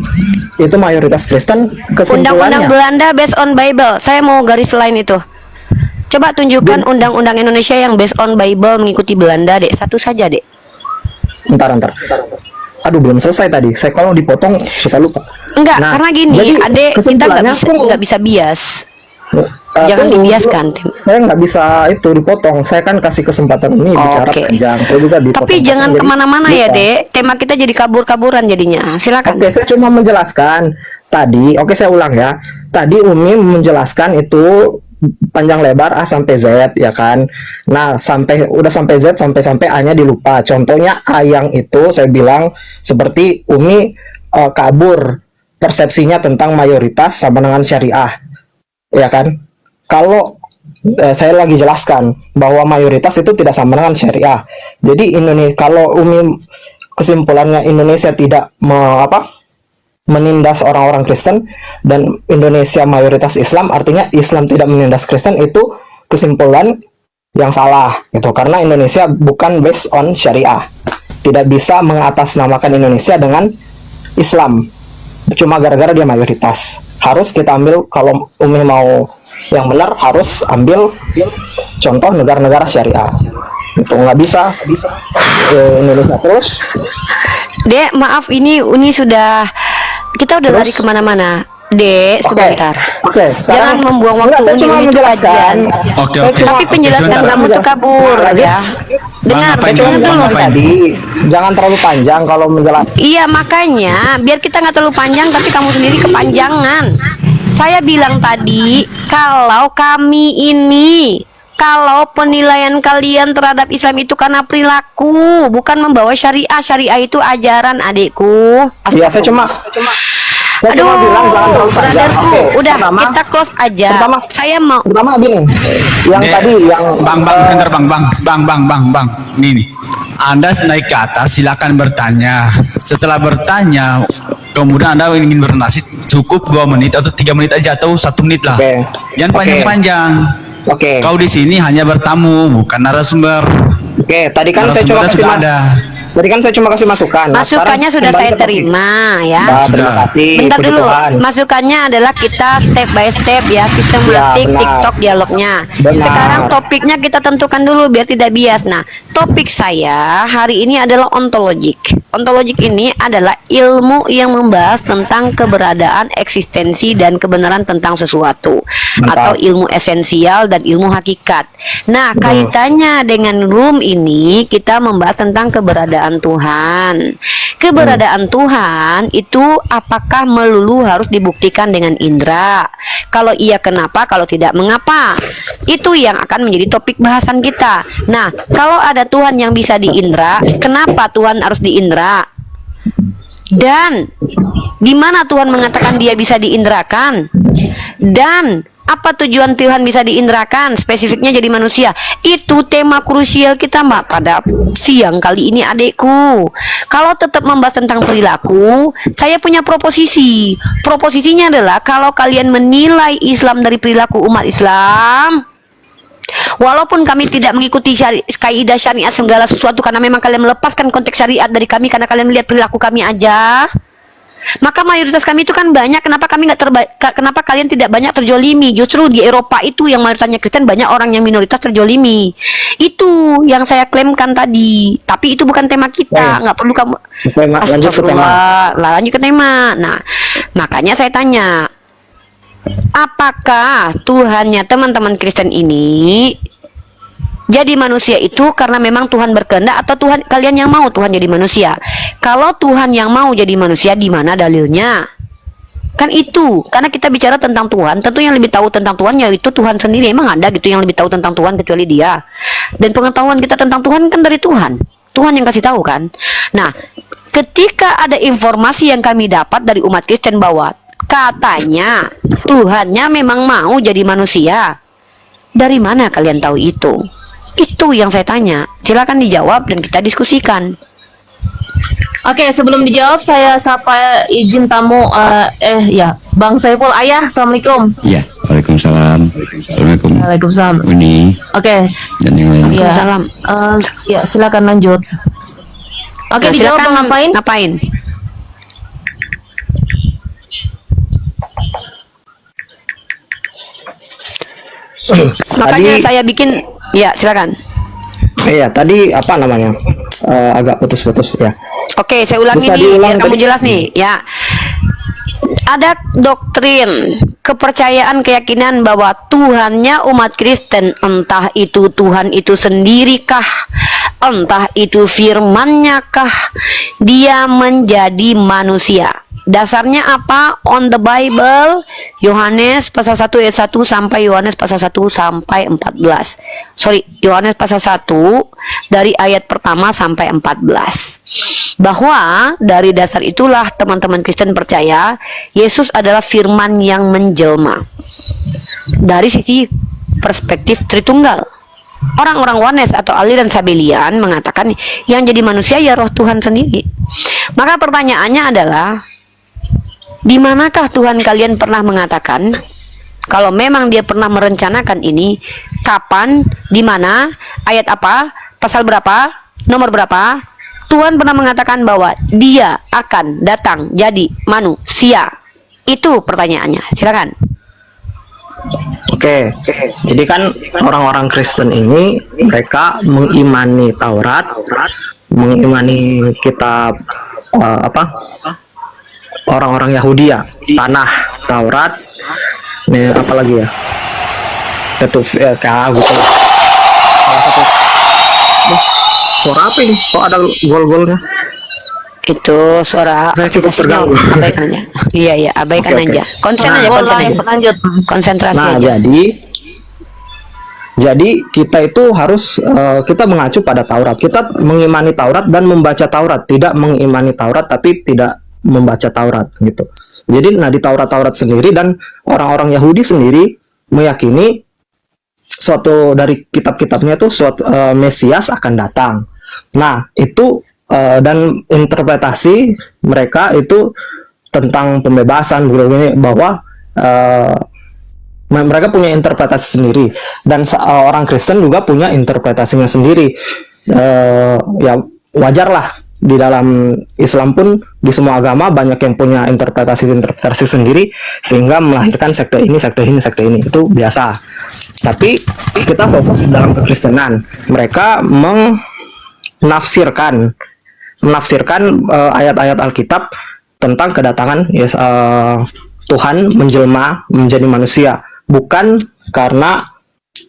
itu mayoritas Kristen. Undang-undang Belanda based on Bible. Saya mau garis lain itu. Coba tunjukkan undang-undang Indonesia yang based on Bible mengikuti Belanda, Dek. Satu saja, Dek. Entar. Aduh, belum selesai tadi. Saya kalau dipotong suka lupa. Enggak, karena gini, Adek, kita nggak bisa bias. Jangan dibiaskan. Saya nggak bisa itu dipotong. Saya kan kasih kesempatan ini bicara panjang. Saya juga dipotong. Tapi jangan kemana-mana ya, Dek. Tema kita jadi kabur-kaburan jadinya. Silakan. Oke, saya cuma menjelaskan tadi. Oke, saya ulang ya. Tadi Umi menjelaskan itu panjang lebar A sampai Z, ya kan. Nah, udah sampai Z, sampai A-nya dilupa. Contohnya A yang itu saya bilang seperti Umi kabur persepsinya tentang mayoritas sama dengan syariah, ya kan. Kalau saya lagi jelaskan bahwa mayoritas itu tidak sama dengan syariah. Jadi kalau Umi kesimpulannya Indonesia tidak menindas orang-orang Kristen dan Indonesia mayoritas Islam, artinya Islam tidak menindas Kristen, itu kesimpulan yang salah gitu, karena Indonesia bukan based on syariah. Tidak bisa mengatasnamakan Indonesia dengan Islam cuma gara-gara dia mayoritas. Harus kita ambil, kalau Umi mau yang benar harus ambil contoh negara-negara syariah. Itu nggak bisa Indonesia terus. Dek, maaf, ini Uni kita udah lari kemana-mana. Dek, sebentar. Jangan membuang waktu Uni itu kajian. Tapi penjelasan kamu tuh kabur ya. Dengar dulu tadi. Jangan terlalu panjang kalau menjelaskan. Iya, makanya biar kita nggak terlalu panjang, tapi kamu sendiri kepanjangan. Saya bilang tadi kalau penilaian kalian terhadap Islam itu karena perilaku, bukan membawa syariah. Syariah itu ajaran, adikku. Iya, saya cuma bilang jangan terlalu panjang. Udah, kita close aja. Saya mau. Pertama gini, yang tadi yang sebentar bang. Nih. Anda naik ke atas, silakan bertanya. Setelah bertanya, kemudian Anda ingin bernasib, cukup 2 menit atau 3 menit aja, atau 1 menit lah. Jangan panjang-panjang. Kau di sini hanya bertamu, bukan narasumber. Tadi kan saya cuma kasih Tadi kan saya cuma kasih masukan. Nah, Masukannya sekarang sudah kembali saya ke topik. terima ya. Nah, terima kasih. Bentar puji dulu, Tuhan. masukannya adalah kita step by step ya, sistematik Ya, benar. TikTok dialognya. Benar. Sekarang topiknya kita tentukan dulu biar tidak bias. Nah, topik saya hari ini adalah ontologik. Ontologik ini adalah ilmu yang membahas tentang keberadaan, eksistensi, dan kebenaran tentang sesuatu. Mantap. Atau ilmu esensial dan ilmu hakikat. Nah, kaitannya dengan room ini kita membahas tentang keberadaan Tuhan. Keberadaan Tuhan itu apakah melulu harus dibuktikan dengan indera? Kalau iya kenapa? Kalau tidak mengapa? Itu yang akan menjadi topik bahasan kita. Nah, kalau ada Tuhan yang bisa diindra, kenapa Tuhan harus diindra? Dan di mana Tuhan mengatakan dia bisa diindrakan? Dan apa tujuan Tuhan bisa diindrakan? Spesifiknya jadi manusia. Itu tema krusial kita, Mbak, pada siang kali ini, adekku. Kalau tetap membahas tentang perilaku, saya punya proposisi. Proposisinya adalah kalau kalian menilai Islam dari perilaku umat Islam, walaupun kami tidak mengikuti kaidah syariat segala sesuatu karena memang kalian melepaskan konteks syariat dari kami karena kalian melihat perilaku kami aja, maka mayoritas kami itu kan banyak. Kenapa kami kenapa kalian tidak banyak terjolimi? Justru di Eropa itu yang mayoritasnya Kristen, banyak orang yang minoritas terjolimi. Itu yang saya klaimkan tadi. Tapi itu bukan tema kita. Nggak perlu kamu. Lanjut ke tema. Lanjut ke tema. Nah, makanya saya tanya, apakah Tuhannya teman-teman Kristen ini jadi manusia itu karena memang Tuhan berkehendak atau Tuhan kalian yang mau Tuhan jadi manusia? Kalau Tuhan yang mau jadi manusia, di mana dalilnya? Kan itu, karena kita bicara tentang Tuhan, tentu yang lebih tahu tentang Tuhan yaitu Tuhan sendiri. Emang ada gitu yang lebih tahu tentang Tuhan kecuali Dia? Dan pengetahuan kita tentang Tuhan kan dari Tuhan. Tuhan yang kasih tahu kan. Nah, ketika ada informasi yang kami dapat dari umat Kristen bahwa katanya Tuhannya memang mau jadi manusia, dari mana kalian tahu itu? Itu yang saya tanya. Silakan dijawab dan kita diskusikan. Oke, sebelum dijawab saya sapa izin tamu ya, Bang Saiful Ayah. Assalamualaikum. Ya, waalaikumsalam. Assalamualaikum. Waalaikumsalam. Uni Oke. dan yang lain. Ya. Waalaikumsalam. Ya, silakan lanjut. Oke, Nah, dijawab silakan Bang, ngapain? Ngapain? Makanya Tadi- saya bikin, ya silakan. Iya, tadi apa namanya? Agak putus-putus ya. Oke, saya ulangi Bisa nih diulang biar kamu tadi? jelas nih ya. Ada doktrin, kepercayaan, keyakinan bahwa Tuhannya umat Kristen, entah itu Tuhan itu sendirikah, entah itu firman-Nya kah, dia menjadi manusia. Dasarnya apa? On the Bible, Yohanes pasal 1 ayat 1 sampai Yohanes pasal 1 sampai 14. Sorry, Yohanes pasal 1 dari ayat pertama sampai 14. Bahwa dari dasar itulah teman-teman Kristen percaya Yesus adalah firman yang menjelma. Dari sisi perspektif Tritunggal. Orang-orang Oneness atau aliran Sabelian mengatakan yang jadi manusia ya roh Tuhan sendiri. Maka pertanyaannya adalah, di manakah Tuhan kalian pernah mengatakan kalau memang dia pernah merencanakan ini? Kapan? Di mana? Ayat apa? Pasal berapa? Nomor berapa? Tuhan pernah mengatakan bahwa dia akan datang jadi manusia. Itu pertanyaannya. Silakan. Oke. Jadi kan orang-orang Kristen ini mereka mengimani Taurat, mengimani kitab orang-orang Yahudi ya, tanah Taurat, nih apa lagi ya? Itu kayak gitu. Salah satu. Suara apa ini? Kok ada gol-golnya? Itu suara Saya cukup aplikasinya, terganggu. abaikan aja. Iya, abaikan Oke, oke. aja. Konsen Nah, aja, konsen aja. Lanjut. Konsentrasi Nah, aja. jadi kita itu harus kita mengacu pada Taurat. Kita mengimani Taurat dan membaca Taurat, tidak mengimani Taurat tapi tidak membaca Taurat gitu. Jadi di Taurat sendiri dan orang-orang Yahudi sendiri meyakini suatu dari kitab-kitabnya itu suatu Mesias akan datang. Nah, itu dan interpretasi mereka itu tentang pembebasan begini, bahwa mereka punya interpretasi sendiri dan orang Kristen juga punya interpretasinya sendiri. Ya wajar lah di dalam Islam pun di semua agama banyak yang punya interpretasi sendiri sehingga melahirkan sekte ini, sekte ini, sekte ini. Itu biasa. Tapi kita fokus dalam kekristenan. Mereka menafsirkan ayat-ayat Alkitab tentang kedatangan Tuhan menjelma menjadi manusia, bukan karena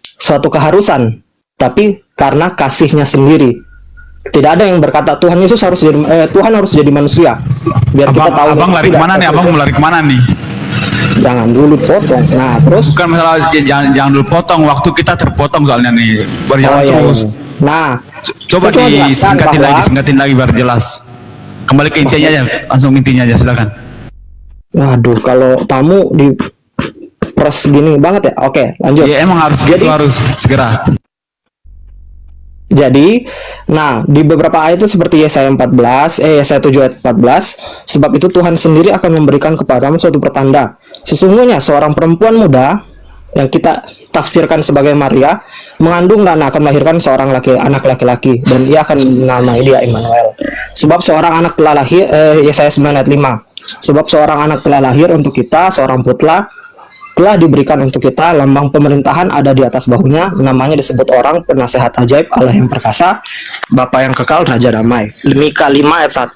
suatu keharusan, tapi karena kasihnya sendiri. Tidak ada yang berkata Tuhan Yesus harus jadi Tuhan harus jadi manusia. Biar kita tahu. Abang lari kemana nih? Abang mau lari kemana nih? Jangan dulu potong. Nah, terus Bukan masalah jangan dulu potong. Waktu kita terpotong soalnya nih. Berjalan terus. iya. Nah, Coba saya cuma jelaskan disingkatin lagi biar jelas. Kembali ke intinya aja, langsung intinya aja, silakan. Waduh, kalau tamu di pres gini banget ya. Oke, lanjut. Ya emang harus gitu, harus segera. Jadi, nah di beberapa ayat itu seperti Yesaya 7 ayat 14, sebab itu Tuhan sendiri akan memberikan kepadamu suatu pertanda. Sesungguhnya seorang perempuan muda yang kita tafsirkan sebagai Maria mengandung dan akan melahirkan seorang anak laki-laki dan ia akan menamai dia Immanuel. Sebab seorang anak telah lahir, Yesaya 9 ayat 5. Sebab seorang anak telah lahir untuk kita, seorang putera telah diberikan untuk kita, lambang pemerintahan ada di atas bahunya, namanya disebut orang penasehat ajaib, Allah yang perkasa, Bapa yang kekal, Raja damai. Mika 5 ayat 1.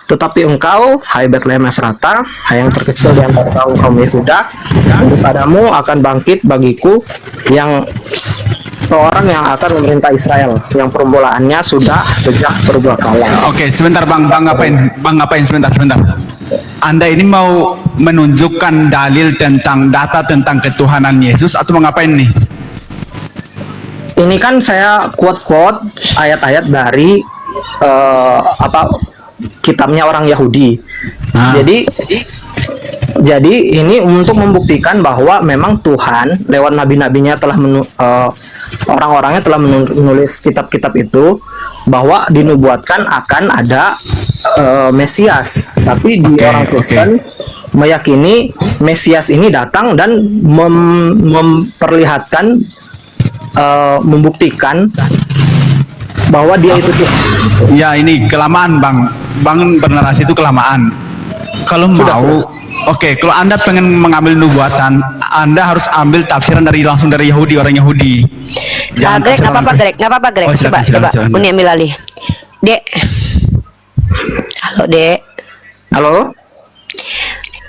Tetapi engkau, hai Betlehem Efrata, hai yang terkecil di antara kaum Yehuda, padamu akan bangkit bagiku yang seorang yang akan memerintah Israel, yang permulaannya sudah sejak berbuah-kala. Oke, sebentar Bang ngapain sebentar. Anda ini mau menunjukkan dalil tentang data tentang ketuhanan Yesus atau mau ngapain nih? Ini kan saya quote ayat-ayat dari kitabnya orang Yahudi. Jadi ini untuk membuktikan bahwa memang Tuhan lewat nabi-nabinya telah orang-orangnya telah menulis kitab-kitab itu bahwa dinubuatkan akan ada Mesias. Tapi di orang Kristen meyakini Mesias ini datang dan memperlihatkan membuktikan bahwa dia itu Tuhan. Ya ini kelamaan Bang bernarasi itu kelamaan. Kalau mau, oke, kalau Anda pengen mengambil nubuatan, Anda harus ambil tafsiran langsung dari Yahudi, orang Yahudi. Greg, nggak apa-apa Greg. Oh, Coba, silakan. Uni ambil alih. Dek. Halo, Dek. Halo?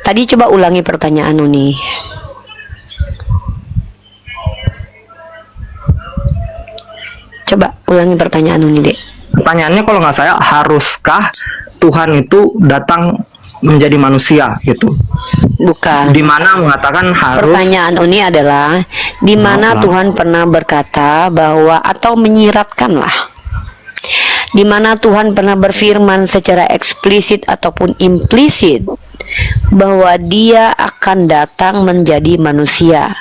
Tadi coba ulangi pertanyaan Uni. Coba ulangi pertanyaan Uni, Dek. Pertanyaannya kalau nggak saya, haruskah Tuhan itu datang menjadi manusia gitu? Bukan. Di mana mengatakan harus. Pertanyaan Uni adalah di mana Tuhan pernah berkata bahwa atau menyiratkanlah, di mana Tuhan pernah berfirman secara eksplisit ataupun implisit bahwa Dia akan datang menjadi manusia.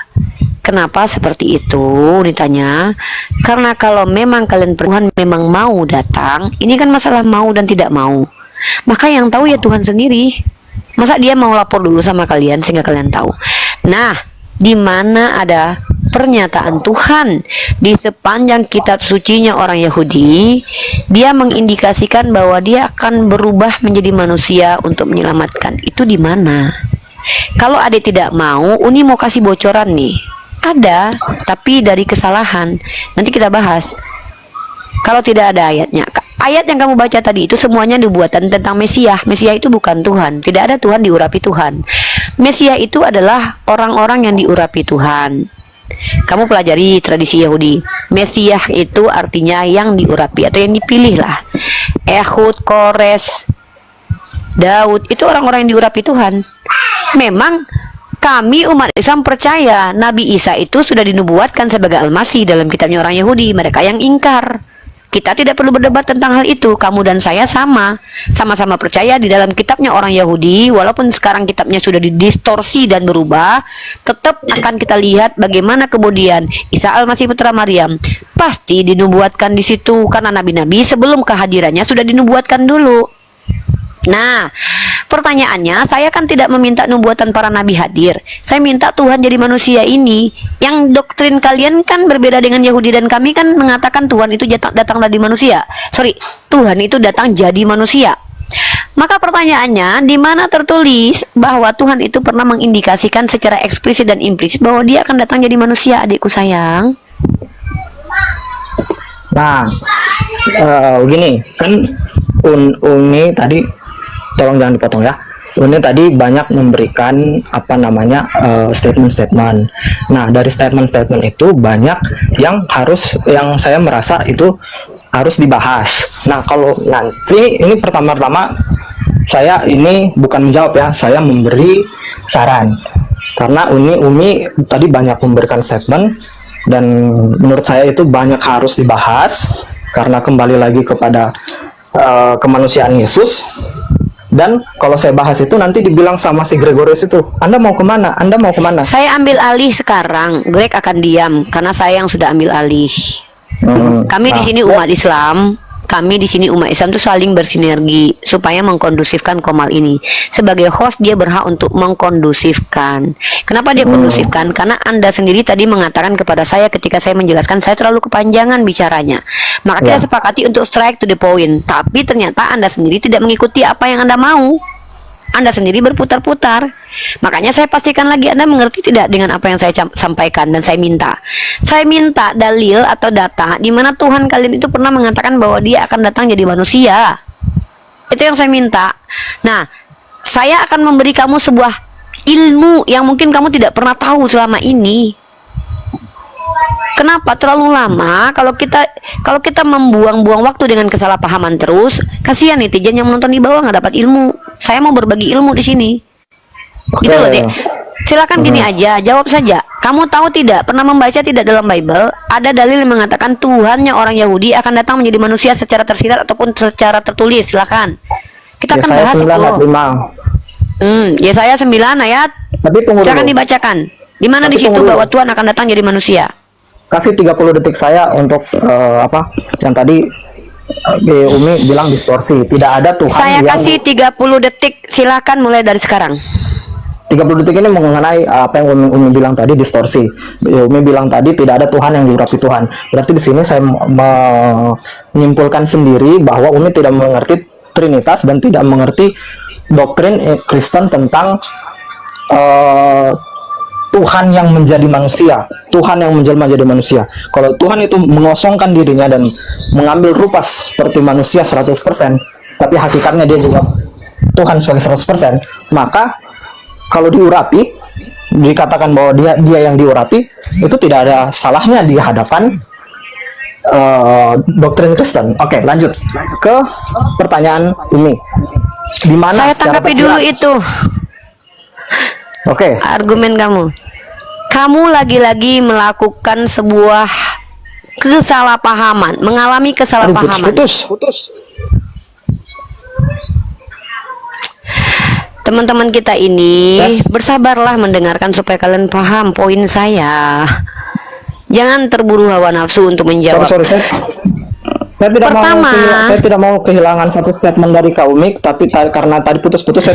Kenapa seperti itu? Ditanya. Karena kalau memang Tuhan memang mau datang, ini kan masalah mau dan tidak mau. Maka yang tahu ya Tuhan sendiri. Masa dia mau lapor dulu sama kalian sehingga kalian tahu? Nah, di mana ada pernyataan Tuhan di sepanjang kitab sucinya orang Yahudi, dia mengindikasikan bahwa dia akan berubah menjadi manusia untuk menyelamatkan. Itu di mana? Kalau ada tidak mau, Uni mau kasih bocoran nih. Ada, tapi dari kesalahan. Nanti kita bahas. Kalau tidak ada ayatnya, ayat yang kamu baca tadi itu semuanya dibuatan tentang Mesias. Mesias itu bukan Tuhan. Tidak ada Tuhan diurapi Tuhan. Mesias itu adalah orang-orang yang diurapi Tuhan. Kamu pelajari tradisi Yahudi. Mesias itu artinya yang diurapi atau yang dipilih lah. Ehud, Kores, Daud itu orang-orang yang diurapi Tuhan. Memang kami umat Islam percaya Nabi Isa itu sudah dinubuatkan sebagai Al-Masih dalam kitabnya orang Yahudi. Mereka yang ingkar. Kita tidak perlu berdebat tentang hal itu. Kamu dan saya sama-sama percaya di dalam kitabnya orang Yahudi. Walaupun sekarang kitabnya sudah didistorsi dan berubah, tetap akan kita lihat bagaimana kemudian Isa Al-Masih putra Maryam pasti dinubuatkan di situ, karena nabi-nabi sebelum kehadirannya sudah dinubuatkan dulu. Nah, Pertanyaannya, saya kan tidak meminta nubuatan para nabi hadir. Saya minta Tuhan jadi manusia ini. Yang doktrin kalian kan berbeda dengan Yahudi dan kami kan mengatakan Tuhan itu datang dari manusia. Sorry, Tuhan itu datang jadi manusia. Maka pertanyaannya, di mana tertulis bahwa Tuhan itu pernah mengindikasikan secara eksplisit dan implisit bahwa dia akan datang jadi manusia, adikku sayang? Nah, begini kan Uni tadi, tolong jangan dipotong ya. Uni tadi banyak memberikan apa namanya statement-statement. Nah, dari statement-statement itu banyak yang saya merasa itu harus dibahas. Nah, kalau nanti ini pertama-tama saya ini bukan menjawab ya, saya memberi saran. Karena Umi tadi banyak memberikan statement dan menurut saya itu banyak harus dibahas karena kembali lagi kepada kemanusiaan Yesus. Dan kalau saya bahas itu nanti dibilang sama si Gregorius itu, Anda mau kemana? Anda mau kemana? Saya ambil alih sekarang. Greg akan diam karena saya yang sudah ambil alih. Kami di sini umat Islam. Kami di sini umat Islam itu saling bersinergi supaya mengkondusifkan Komal ini. Sebagai host dia berhak untuk mengkondusifkan. Kenapa dia kondusifkan? Karena Anda sendiri tadi mengatakan kepada saya ketika saya menjelaskan saya terlalu kepanjangan bicaranya. Maka kita sepakati untuk strike to the point. Tapi ternyata Anda sendiri tidak mengikuti apa yang Anda mau. Anda sendiri berputar-putar. Makanya saya pastikan lagi Anda mengerti tidak dengan apa yang saya sampaikan dan saya minta. Saya minta dalil atau data di mana Tuhan kalian itu pernah mengatakan bahwa dia akan datang jadi manusia. Itu yang saya minta. Nah, saya akan memberi kamu sebuah ilmu yang mungkin kamu tidak pernah tahu selama ini. Kenapa terlalu lama? Kalau kita membuang-buang waktu dengan kesalahpahaman terus, kasihan netizen yang menonton di bawah nggak dapat ilmu. Saya mau berbagi ilmu di sini. Gitu loh, Dek. Silakan gini aja, jawab saja. Kamu tahu tidak, pernah membaca tidak dalam Bible ada dalil yang mengatakan Tuhannya orang Yahudi akan datang menjadi manusia secara tersirat ataupun secara tertulis? Silakan. Kita akan bahas itu. Yesaya 9 ayat. Silakan dibacakan. Di mana di situ bahwa Tuhan akan datang jadi manusia? Kasih 30 detik saya untuk yang tadi Umi bilang distorsi. Tidak ada Tuhan saya yang... kasih 30 detik, silakan mulai dari sekarang. 30 detik ini mengenai apa yang Umi bilang tadi, distorsi. Umi bilang tadi tidak ada Tuhan yang diurapi Tuhan. Berarti di sini saya menyimpulkan sendiri bahwa Umi tidak mengerti Trinitas dan tidak mengerti doktrin Kristen tentang Tuhan yang menjadi manusia, Tuhan yang menjelma jadi manusia. Kalau Tuhan itu mengosongkan dirinya dan mengambil rupa seperti manusia 100%, tapi hakikatnya dia juga Tuhan sebagai 100%, maka kalau diurapi, dikatakan bahwa dia yang diurapi, itu tidak ada salahnya di hadapan doktrin Kristen. Oke, lanjut ke pertanyaan ini. Di mana saya tanggapi dulu itu. Oke. Argumen kamu lagi-lagi melakukan sebuah kesalahpahaman, mengalami kesalahpahaman. Putus. Teman-teman kita ini bersabarlah mendengarkan supaya kalian paham poin saya. Jangan terburu hawa nafsu untuk menjawab. Sorry. Saya tidak mau kehilangan satu statement dari Kak Umi, tapi karena tadi putus-putus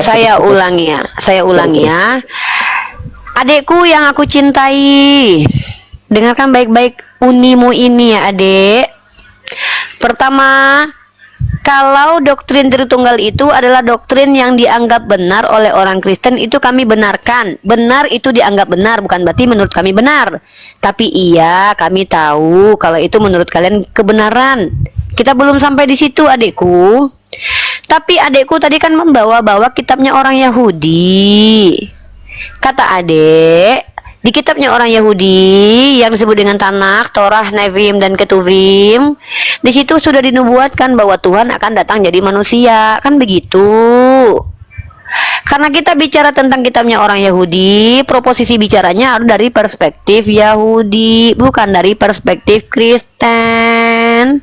saya ulangi ya. Adekku yang aku cintai, dengarkan baik-baik unimu ini ya, adek. Pertama, kalau doktrin Tritunggal itu adalah doktrin yang dianggap benar oleh orang Kristen, itu kami benarkan. Benar itu dianggap benar, bukan berarti menurut kami benar. Tapi iya, kami tahu kalau itu menurut kalian kebenaran. Kita belum sampai di situ, adekku. Tapi adekku tadi kan membawa-bawa kitabnya orang Yahudi. Kata adek, di kitabnya orang Yahudi yang disebut dengan Tanakh, Torah, Nevim, dan Ketuvim, di situ sudah dinubuatkan bahwa Tuhan akan datang jadi manusia, kan begitu? Karena kita bicara tentang kitabnya orang Yahudi, proposisi bicaranya harus dari perspektif Yahudi, bukan dari perspektif Kristen.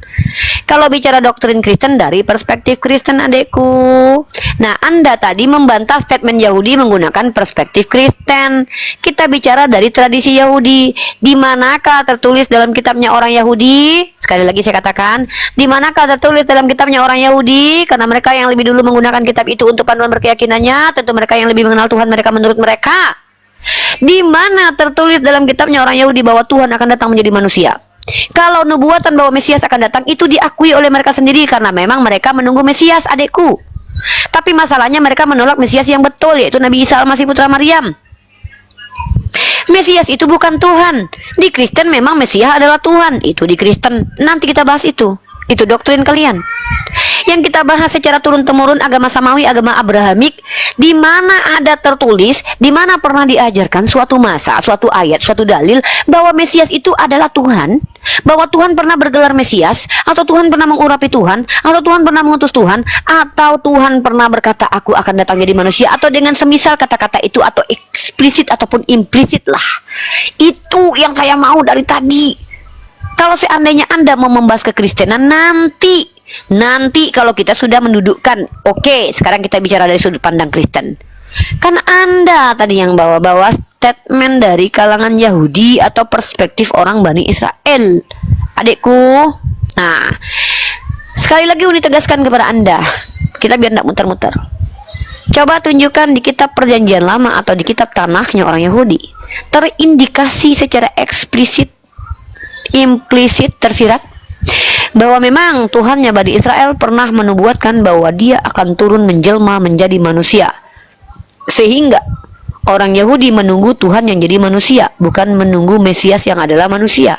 Kalau bicara doktrin Kristen dari perspektif Kristen, adekku. Nah, Anda tadi membantah statement Yahudi menggunakan perspektif Kristen. Kita bicara dari tradisi Yahudi. Di manakah tertulis dalam kitabnya orang Yahudi? Sekali lagi saya katakan, di manakah tertulis dalam kitabnya orang Yahudi? Karena mereka yang lebih dulu menggunakan kitab itu untuk panduan berkeyakinannya, tentu mereka yang lebih mengenal Tuhan mereka menurut mereka. Di mana tertulis dalam kitabnya orang Yahudi bahwa Tuhan akan datang menjadi manusia? Kalau nubuatan bahwa Mesias akan datang itu diakui oleh mereka sendiri karena memang mereka menunggu Mesias, adekku. Tapi masalahnya mereka menolak Mesias yang betul, yaitu Nabi Isa Al-Masih putra Maryam. Mesias itu bukan Tuhan. Di Kristen memang Mesias adalah Tuhan. Itu di Kristen. Nanti kita bahas itu. Itu doktrin kalian. Yang kita bahas secara turun-temurun agama Samawi, agama Abrahamik, di mana ada tertulis, di mana pernah diajarkan suatu masa, suatu ayat, suatu dalil bahwa Mesias itu adalah Tuhan, bahwa Tuhan pernah bergelar Mesias, atau Tuhan pernah mengurapi Tuhan, atau Tuhan pernah mengutus Tuhan, atau Tuhan pernah berkata aku akan datang jadi manusia, atau dengan semisal kata-kata itu, atau eksplisit ataupun implisit lah. Itu yang saya mau dari tadi. Kalau seandainya Anda mau membahas kekristenan, nanti kalau kita sudah mendudukkan, oke, sekarang kita bicara dari sudut pandang Kristen. Kan Anda tadi yang bawa-bawa statement dari kalangan Yahudi atau perspektif orang Bani Israel, adikku. Nah, sekali lagi Uni tegaskan kepada Anda, kita biar tidak muter-muter. Coba tunjukkan di kitab Perjanjian Lama atau di kitab Tanakh-nya orang Yahudi, terindikasi secara eksplisit, implisit, tersirat bahwa memang Tuhannya Bani Israel pernah menubuatkan bahwa dia akan turun menjelma menjadi manusia, sehingga orang Yahudi menunggu Tuhan yang jadi manusia, bukan menunggu Mesias yang adalah manusia.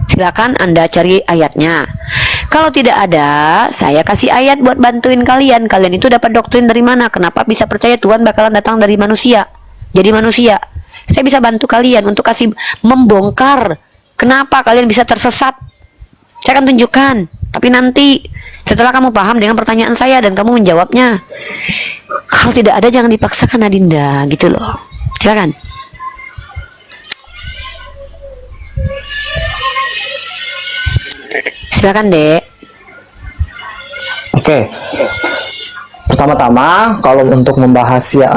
Silakan Anda cari ayatnya. Kalau tidak ada, saya kasih ayat buat bantuin kalian. Kalian itu dapat doktrin dari mana? Kenapa bisa percaya Tuhan bakalan datang dari manusia, jadi manusia? Saya bisa bantu kalian untuk kasih membongkar kenapa kalian bisa tersesat. Saya akan tunjukkan, tapi nanti setelah kamu paham dengan pertanyaan saya dan kamu menjawabnya. Kalau tidak ada jangan dipaksakan, Adinda, gitu loh. Silakan. Silakan, Dek. Oke. Pertama-tama, kalau untuk membahas ya,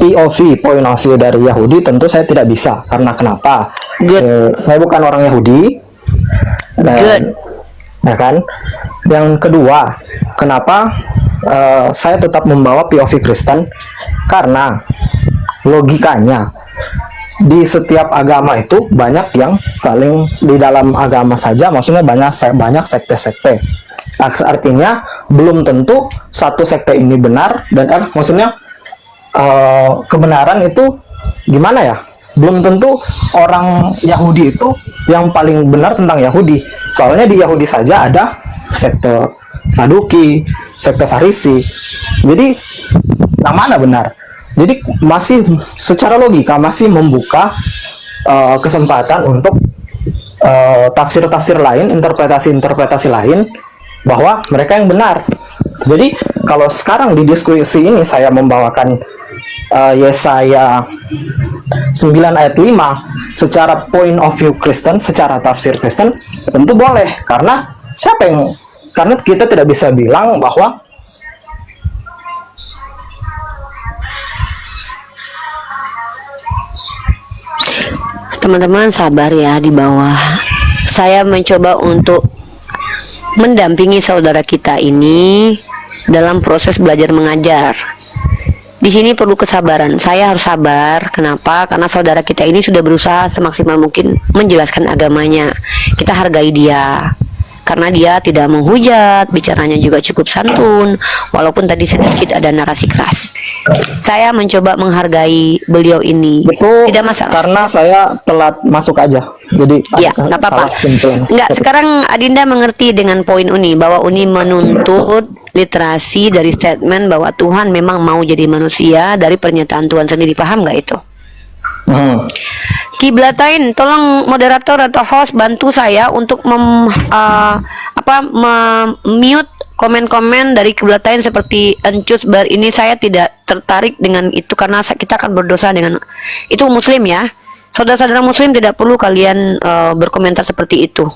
POV, point of view dari Yahudi, tentu saya tidak bisa. Karena kenapa? Saya bukan orang Yahudi. Dan, ya kan? Yang kedua, kenapa saya tetap membawa POV Kristen? Karena logikanya di setiap agama itu banyak yang saling di dalam agama saja, maksudnya banyak sekte-sekte. Artinya belum tentu satu sekte ini benar dan maksudnya kebenaran itu gimana ya? Belum tentu orang Yahudi itu yang paling benar tentang Yahudi. Soalnya di Yahudi saja ada sekte Saduki, sekte Farisi. Jadi yang mana benar? Jadi masih secara logika masih membuka kesempatan untuk tafsir-tafsir lain, interpretasi-interpretasi lain bahwa mereka yang benar. Jadi kalau sekarang di diskusi ini saya membawakan Yesaya 9 ayat 5 secara point of view Kristen, secara tafsir Kristen, tentu boleh. Karena karena kita tidak bisa bilang bahwa teman-teman sabar ya di bawah. Saya mencoba untuk mendampingi saudara kita ini dalam proses belajar mengajar. Di sini perlu kesabaran. Saya harus sabar. Kenapa? Karena saudara kita ini sudah berusaha semaksimal mungkin menjelaskan agamanya. Kita hargai dia. Karena dia tidak menghujat, bicaranya juga cukup santun, walaupun tadi sedikit ada narasi keras. Saya mencoba menghargai beliau ini. Betul, tidak masalah. Karena saya telat masuk aja. Jadi ya, nggak apa-apa. Nggak, sekarang Adinda mengerti dengan poin Uni bahwa Uni menuntut literasi dari statement bahwa Tuhan memang mau jadi manusia dari pernyataan Tuhan sendiri. Paham nggak itu? Kiblatain, tolong moderator atau host bantu saya untuk mute komen-komen dari Kiblatain seperti Encus Bar ini. Saya tidak tertarik dengan itu karena kita akan berdosa dengan itu. Muslim ya, saudara-saudara Muslim tidak perlu kalian berkomentar seperti itu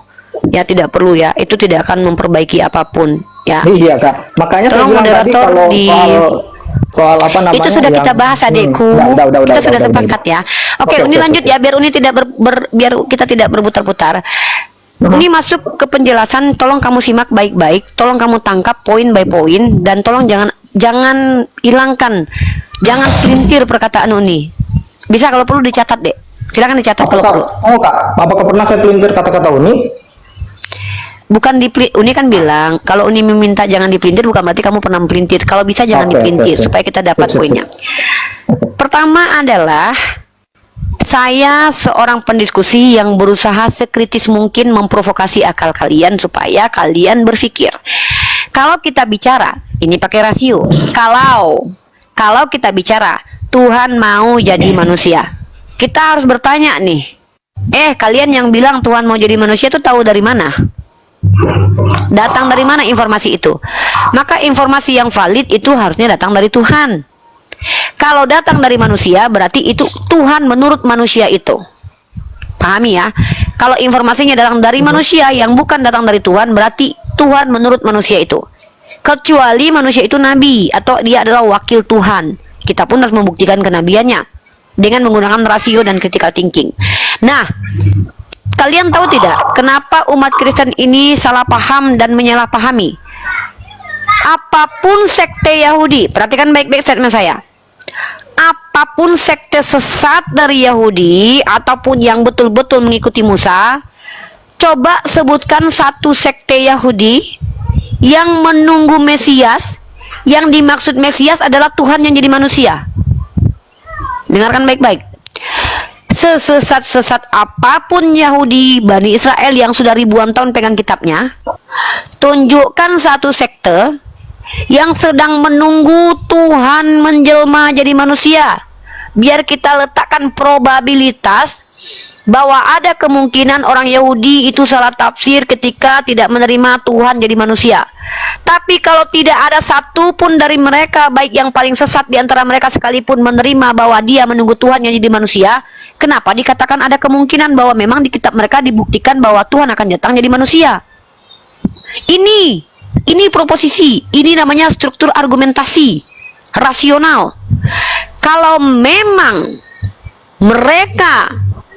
ya, tidak perlu ya, itu tidak akan memperbaiki apapun ya. Iya Kak, makanya tolong saya bilang tadi kalau soal apa namanya itu sudah kita bahas, adikku. Kita sudah sepakat ya. Oke, Uni lanjut ya, biar Uni tidak biar kita tidak berputar-putar. Ini masuk ke penjelasan, tolong kamu simak baik-baik, tolong kamu tangkap poin by poin, dan tolong jangan hilangkan, jangan pelintir perkataan Uni. Bisa kalau perlu dicatat deh, silakan dicatat kalau perlu. Oh kak, apakah pernah saya pelintir kata-kata Uni? Bukan Uni kan bilang kalau Uni meminta jangan dipelintir, bukan berarti kamu pernah mepelintir. Kalau bisa jangan dipelintir supaya kita dapat poinnya. Pertama adalah saya seorang pendiskusi yang berusaha sekritis mungkin memprovokasi akal kalian supaya kalian berpikir. Kalau kita bicara, ini pakai rasio. Kalau kita bicara Tuhan mau jadi manusia, kita harus bertanya nih. Kalian yang bilang Tuhan mau jadi manusia itu tahu dari mana? Datang dari mana informasi itu? Maka informasi yang valid itu harusnya datang dari Tuhan. Kalau datang dari manusia berarti itu Tuhan menurut manusia itu. Pahami ya? Kalau informasinya datang dari manusia yang bukan datang dari Tuhan berarti Tuhan menurut manusia itu. Kecuali manusia itu nabi atau dia adalah wakil Tuhan. Kita pun harus membuktikan kenabiannya dengan menggunakan rasio dan critical thinking. Nah, kalian tahu tidak kenapa umat Kristen ini salah paham dan menyalahpahami? Apapun sekte Yahudi, perhatikan baik-baik statement saya. Apapun sekte sesat dari Yahudi ataupun yang betul-betul mengikuti Musa, coba sebutkan satu sekte Yahudi yang menunggu Mesias, yang dimaksud Mesias adalah Tuhan yang jadi manusia. Dengarkan baik-baik. Sesesat-sesat apapun Yahudi, Bani Israel yang sudah ribuan tahun pegang kitabnya, tunjukkan satu sekte yang sedang menunggu Tuhan menjelma jadi manusia. Biar kita letakkan probabilitas bahwa ada kemungkinan orang Yahudi itu salah tafsir ketika tidak menerima Tuhan jadi manusia. Tapi kalau tidak ada satu pun dari mereka, baik yang paling sesat di antara mereka sekalipun, menerima bahwa dia menunggu Tuhan yang jadi manusia, kenapa dikatakan ada kemungkinan bahwa memang di kitab mereka dibuktikan bahwa Tuhan akan datang jadi manusia? Ini proposisi, ini namanya struktur argumentasi rasional. Kalau memang mereka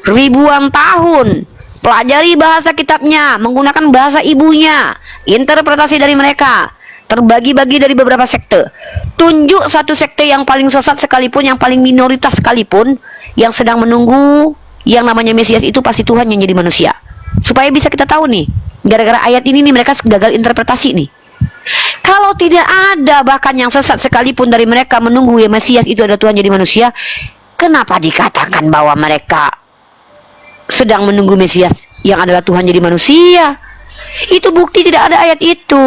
ribuan tahun pelajari bahasa kitabnya, menggunakan bahasa ibunya, interpretasi dari mereka terbagi-bagi dari beberapa sekte, tunjuk satu sekte yang paling sesat sekalipun, yang paling minoritas sekalipun, yang sedang menunggu yang namanya Mesias itu pasti Tuhan yang jadi manusia. Supaya bisa kita tahu nih, gara-gara ayat ini nih mereka gagal interpretasi nih. Kalau tidak ada bahkan yang sesat sekalipun dari mereka menunggu ya Mesias itu ada Tuhan jadi manusia, kenapa dikatakan bahwa mereka sedang menunggu Mesias yang adalah Tuhan jadi manusia? Itu bukti tidak ada ayat itu.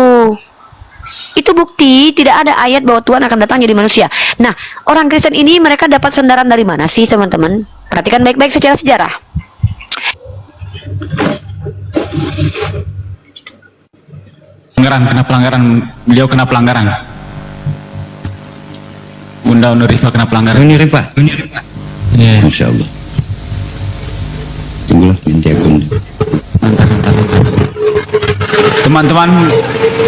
Itu bukti tidak ada ayat bahwa Tuhan akan datang jadi manusia. Nah, orang Kristen ini mereka dapat sandaran dari mana sih, teman-teman? Perhatikan baik-baik secara sejarah. Beliau kena pelanggaran. Bunda Unurifa kena pelanggaran. Unurifa. Iya. Masya Allah. Tunggulah minta Bunda. Bentar. Teman-teman,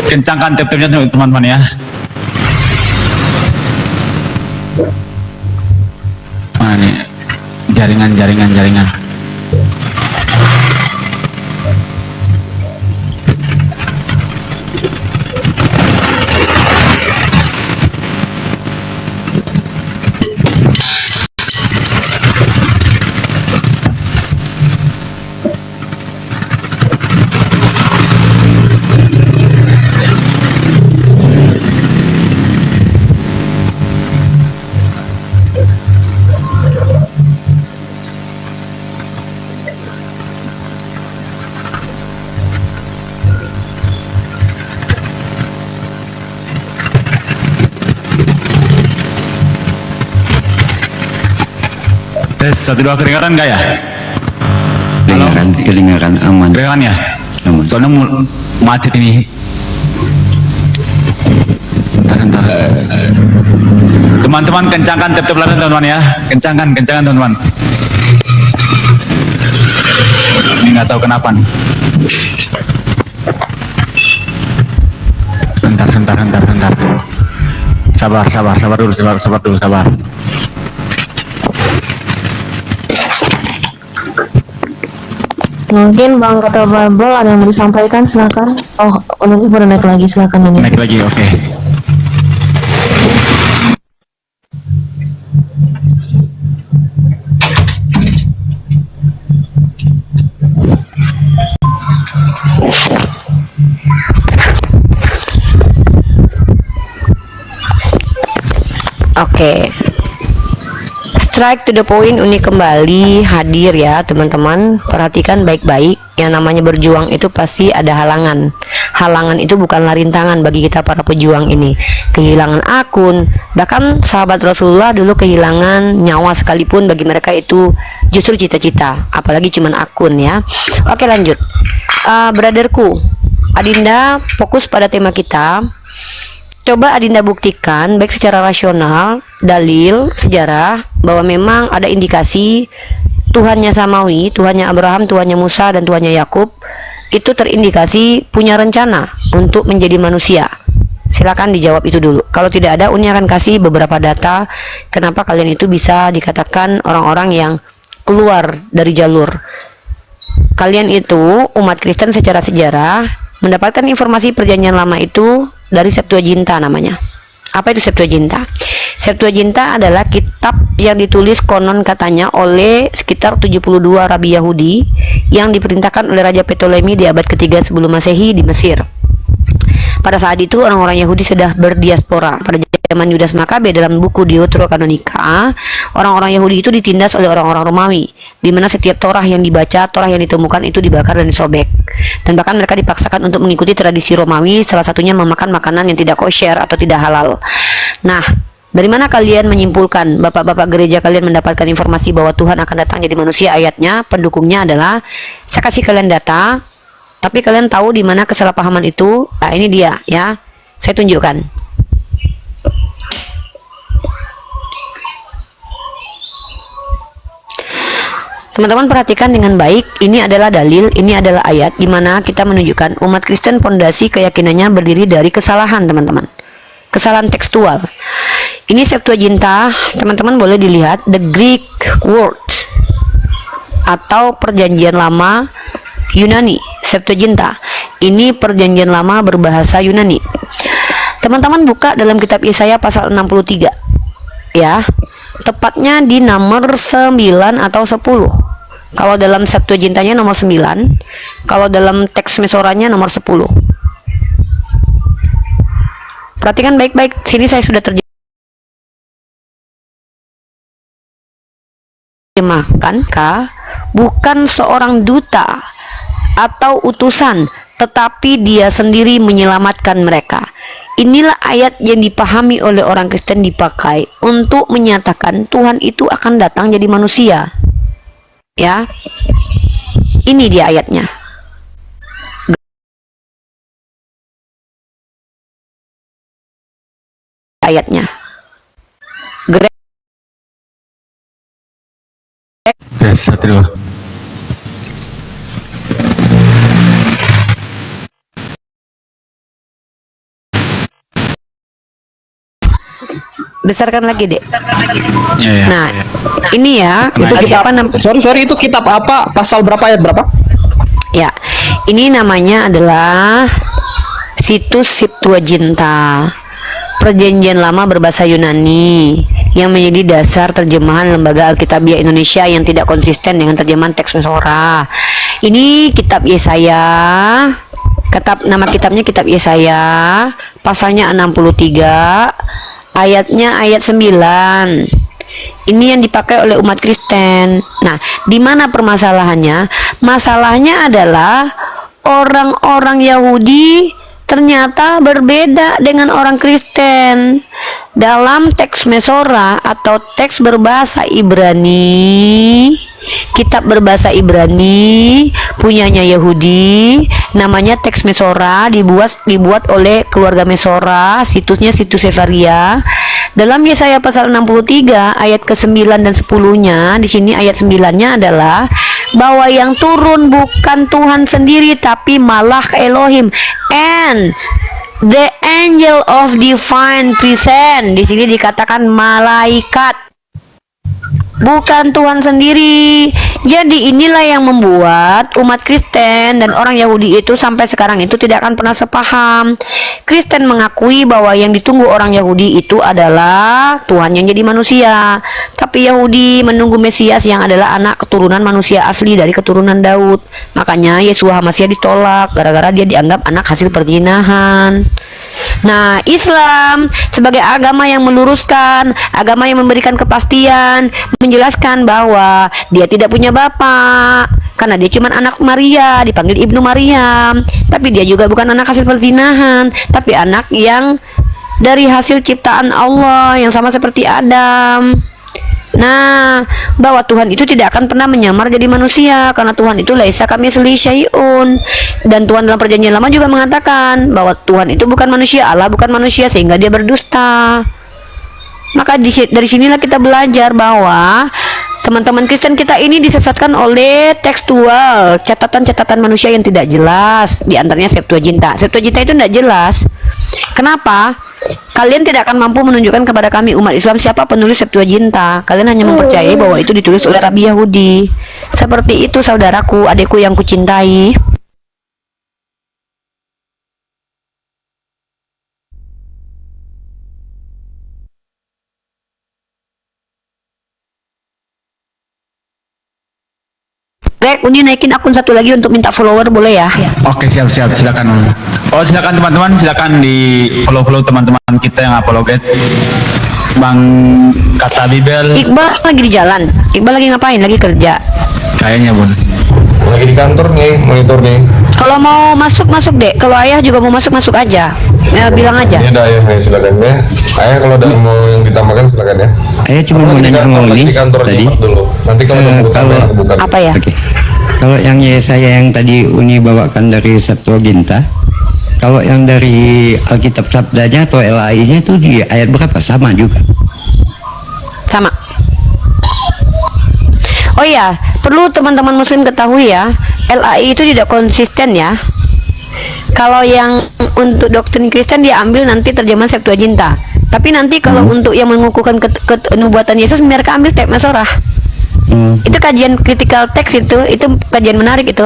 kencangkan tap-tapnya teman-teman ya. Mana nih? Jaringan. Tes 1 2 kedengaran nggak ya? Kedengaran aman. Kedengaran ya? Aman. Soalnya macet ini. Bentar. Teman-teman kencangkan tap-tap layar teman-teman ya. Kencangkan teman-teman. Ini nggak tahu kenapa nih. Bentar. Sabar dulu. Mungkin Bang Kata Babel ada yang mau disampaikan, silakan. Oh, nanti udah naik lagi, silakan Nuni. Naik lagi, oke. Oke. Strike to the point, Uni kembali hadir ya teman-teman. Perhatikan baik-baik, yang namanya berjuang itu pasti ada halangan. Halangan itu bukanlah rintangan bagi kita para pejuang ini. Kehilangan akun, bahkan sahabat Rasulullah dulu kehilangan nyawa sekalipun bagi mereka itu justru cita-cita, apalagi cuman akun ya. Oke, lanjut. Brotherku, Adinda fokus pada tema kita. Coba Adinda buktikan baik secara rasional, dalil, sejarah bahwa memang ada indikasi Tuhannya Samawi, Tuhannya Abraham, Tuhannya Musa, dan Tuhannya Yakub itu terindikasi punya rencana untuk menjadi manusia. Silakan dijawab itu dulu. Kalau tidak ada, Uni akan kasih beberapa data kenapa kalian itu bisa dikatakan orang-orang yang keluar dari jalur. Kalian itu umat Kristen secara sejarah mendapatkan informasi perjanjian lama itu dari Septuaginta namanya. Apa itu Septuaginta? Septuaginta adalah kitab yang ditulis konon katanya oleh sekitar 72 rabi Yahudi yang diperintahkan oleh Raja Ptolemy di abad ketiga sebelum Masehi di Mesir. Pada saat itu orang-orang Yahudi sudah berdiaspora. Pada zaman Yudas Makabe dalam buku Deuterokanonika, orang-orang Yahudi itu ditindas oleh orang-orang Romawi, di mana setiap Torah yang dibaca, Torah yang ditemukan itu dibakar dan disobek. Dan bahkan mereka dipaksakan untuk mengikuti tradisi Romawi, salah satunya memakan makanan yang tidak kosher atau tidak halal. Nah, dari mana kalian menyimpulkan, bapak-bapak gereja kalian mendapatkan informasi bahwa Tuhan akan datang jadi manusia? Ayatnya, pendukungnya adalah, saya kasih kalian data, tapi kalian tahu di mana kesalahpahaman itu? Nah, ini dia ya. Saya tunjukkan. Teman-teman perhatikan dengan baik, ini adalah dalil, ini adalah ayat di mana kita menunjukkan umat Kristen pondasi keyakinannya berdiri dari kesalahan, teman-teman. Kesalahan tekstual. Ini Septuaginta, teman-teman boleh dilihat the Greek words atau perjanjian lama Yunani. Septuaginta ini perjanjian lama berbahasa Yunani. Teman-teman buka dalam kitab Yesaya pasal 63 ya, tepatnya di nomor 9 atau 10. Kalau dalam Septuagintanya nomor 9, kalau dalam teks Mesoranya nomor 10. Perhatikan baik-baik, sini saya sudah terjemahkan, bukan seorang duta atau utusan, tetapi dia sendiri menyelamatkan mereka. Inilah ayat yang dipahami oleh orang Kristen dipakai untuk menyatakan Tuhan itu akan datang jadi manusia. Ya, ini dia ayatnya. Ayatnya. Satu. Besarkan lagi, Dek. Ya. Nah, ini ya, Itu kitab, sorry itu kitab apa? Pasal berapa, ayat berapa? Ya, ini namanya adalah situs Septuaginta, perjanjian lama berbahasa Yunani yang menjadi dasar terjemahan Lembaga Alkitabiah Indonesia yang tidak konsisten dengan terjemahan teks Mesora. Ini kitab Yesaya, nama kitabnya kitab Yesaya, pasalnya 63, ayatnya ayat 9. Ini yang dipakai oleh umat Kristen. Nah, di mana permasalahannya? Masalahnya adalah orang-orang Yahudi ternyata berbeda dengan orang Kristen. Dalam teks Mesora atau teks berbahasa Ibrani, kitab berbahasa Ibrani punyanya Yahudi, namanya teks Mesora, dibuat oleh keluarga Mesora, situsnya situs Sefaria. Dalam Yesaya pasal 63 ayat ke-9 dan 10-nya, di sini ayat 9-nya adalah bahwa yang turun bukan Tuhan sendiri tapi Malach Elohim and the angel of divine presence. Di sini dikatakan malaikat, bukan Tuhan sendiri. Jadi inilah yang membuat umat Kristen dan orang Yahudi itu sampai sekarang itu tidak akan pernah sepaham. Kristen mengakui bahwa yang ditunggu orang Yahudi itu adalah Tuhan yang jadi manusia, tapi Yahudi menunggu Mesias yang adalah anak keturunan manusia asli dari keturunan Daud. Makanya Yeshua HaMasyiah ditolak gara-gara dia dianggap anak hasil perzinahan. Nah, Islam sebagai agama yang meluruskan, agama yang memberikan kepastian, menjelaskan bahwa dia tidak punya bapak karena dia cuma anak Maria, dipanggil Ibnu Maryam. Tapi dia juga bukan anak hasil perzinahan, tapi anak yang dari hasil ciptaan Allah yang sama seperti Adam. Nah, bahwa Tuhan itu tidak akan pernah menyamar jadi manusia karena Tuhan itu laisa kamitslihi syai'un. Dan Tuhan dalam perjanjian lama juga mengatakan bahwa Tuhan itu bukan manusia, Allah bukan manusia, sehingga dia berdusta. Maka dari sinilah kita belajar bahwa teman-teman Kristen kita ini disesatkan oleh tekstual, catatan-catatan manusia yang tidak jelas, di antaranya Septuaginta. Septuaginta itu tidak jelas. Kenapa? Kalian tidak akan mampu menunjukkan kepada kami umat Islam siapa penulis Septuaginta. Kalian hanya mempercayai bahwa itu ditulis oleh Rabi Yahudi. Seperti itu saudaraku, adikku yang kucintai. Rek, Uni naikin akun satu lagi untuk minta follower, boleh ya? Oke, siap, silakan. Oh, silakan teman-teman, silakan di follow teman-teman kita yang apologet. Bang Kata Bibel. Iqbal lagi di jalan. Iqbal lagi ngapain? Lagi kerja. Kayaknya, Bun. Lagi di kantor nih, monitor nih. Kalau mau masuk dek. Kalau ayah juga mau masuk aja. Ya, bilang aja. Ini ada ayah nih, silakan ya. Ayah kalau ada mau yang ditambahkan silakan ya. Ayah cuma mau nanya sama Uli di kantor tadi. dulu. Nanti kalau bukan. Apa ya? Oke. Kalau yang saya yang tadi Uni bawakan dari Septuaginta, kalau yang dari Alkitab Sabdanya atau LAI-nya itu di ayat berapa? Sama juga. Sama. Oh iya, perlu teman-teman muslim ketahui ya, LAI itu tidak konsisten ya. Kalau yang untuk doktrin Kristen dia ambil nanti terjemahan Septuaginta. Tapi nanti kalau untuk yang mengukuhkan kenubuatan Yesus mereka ambil Tek Masorah. Itu kajian critical text itu kajian menarik itu.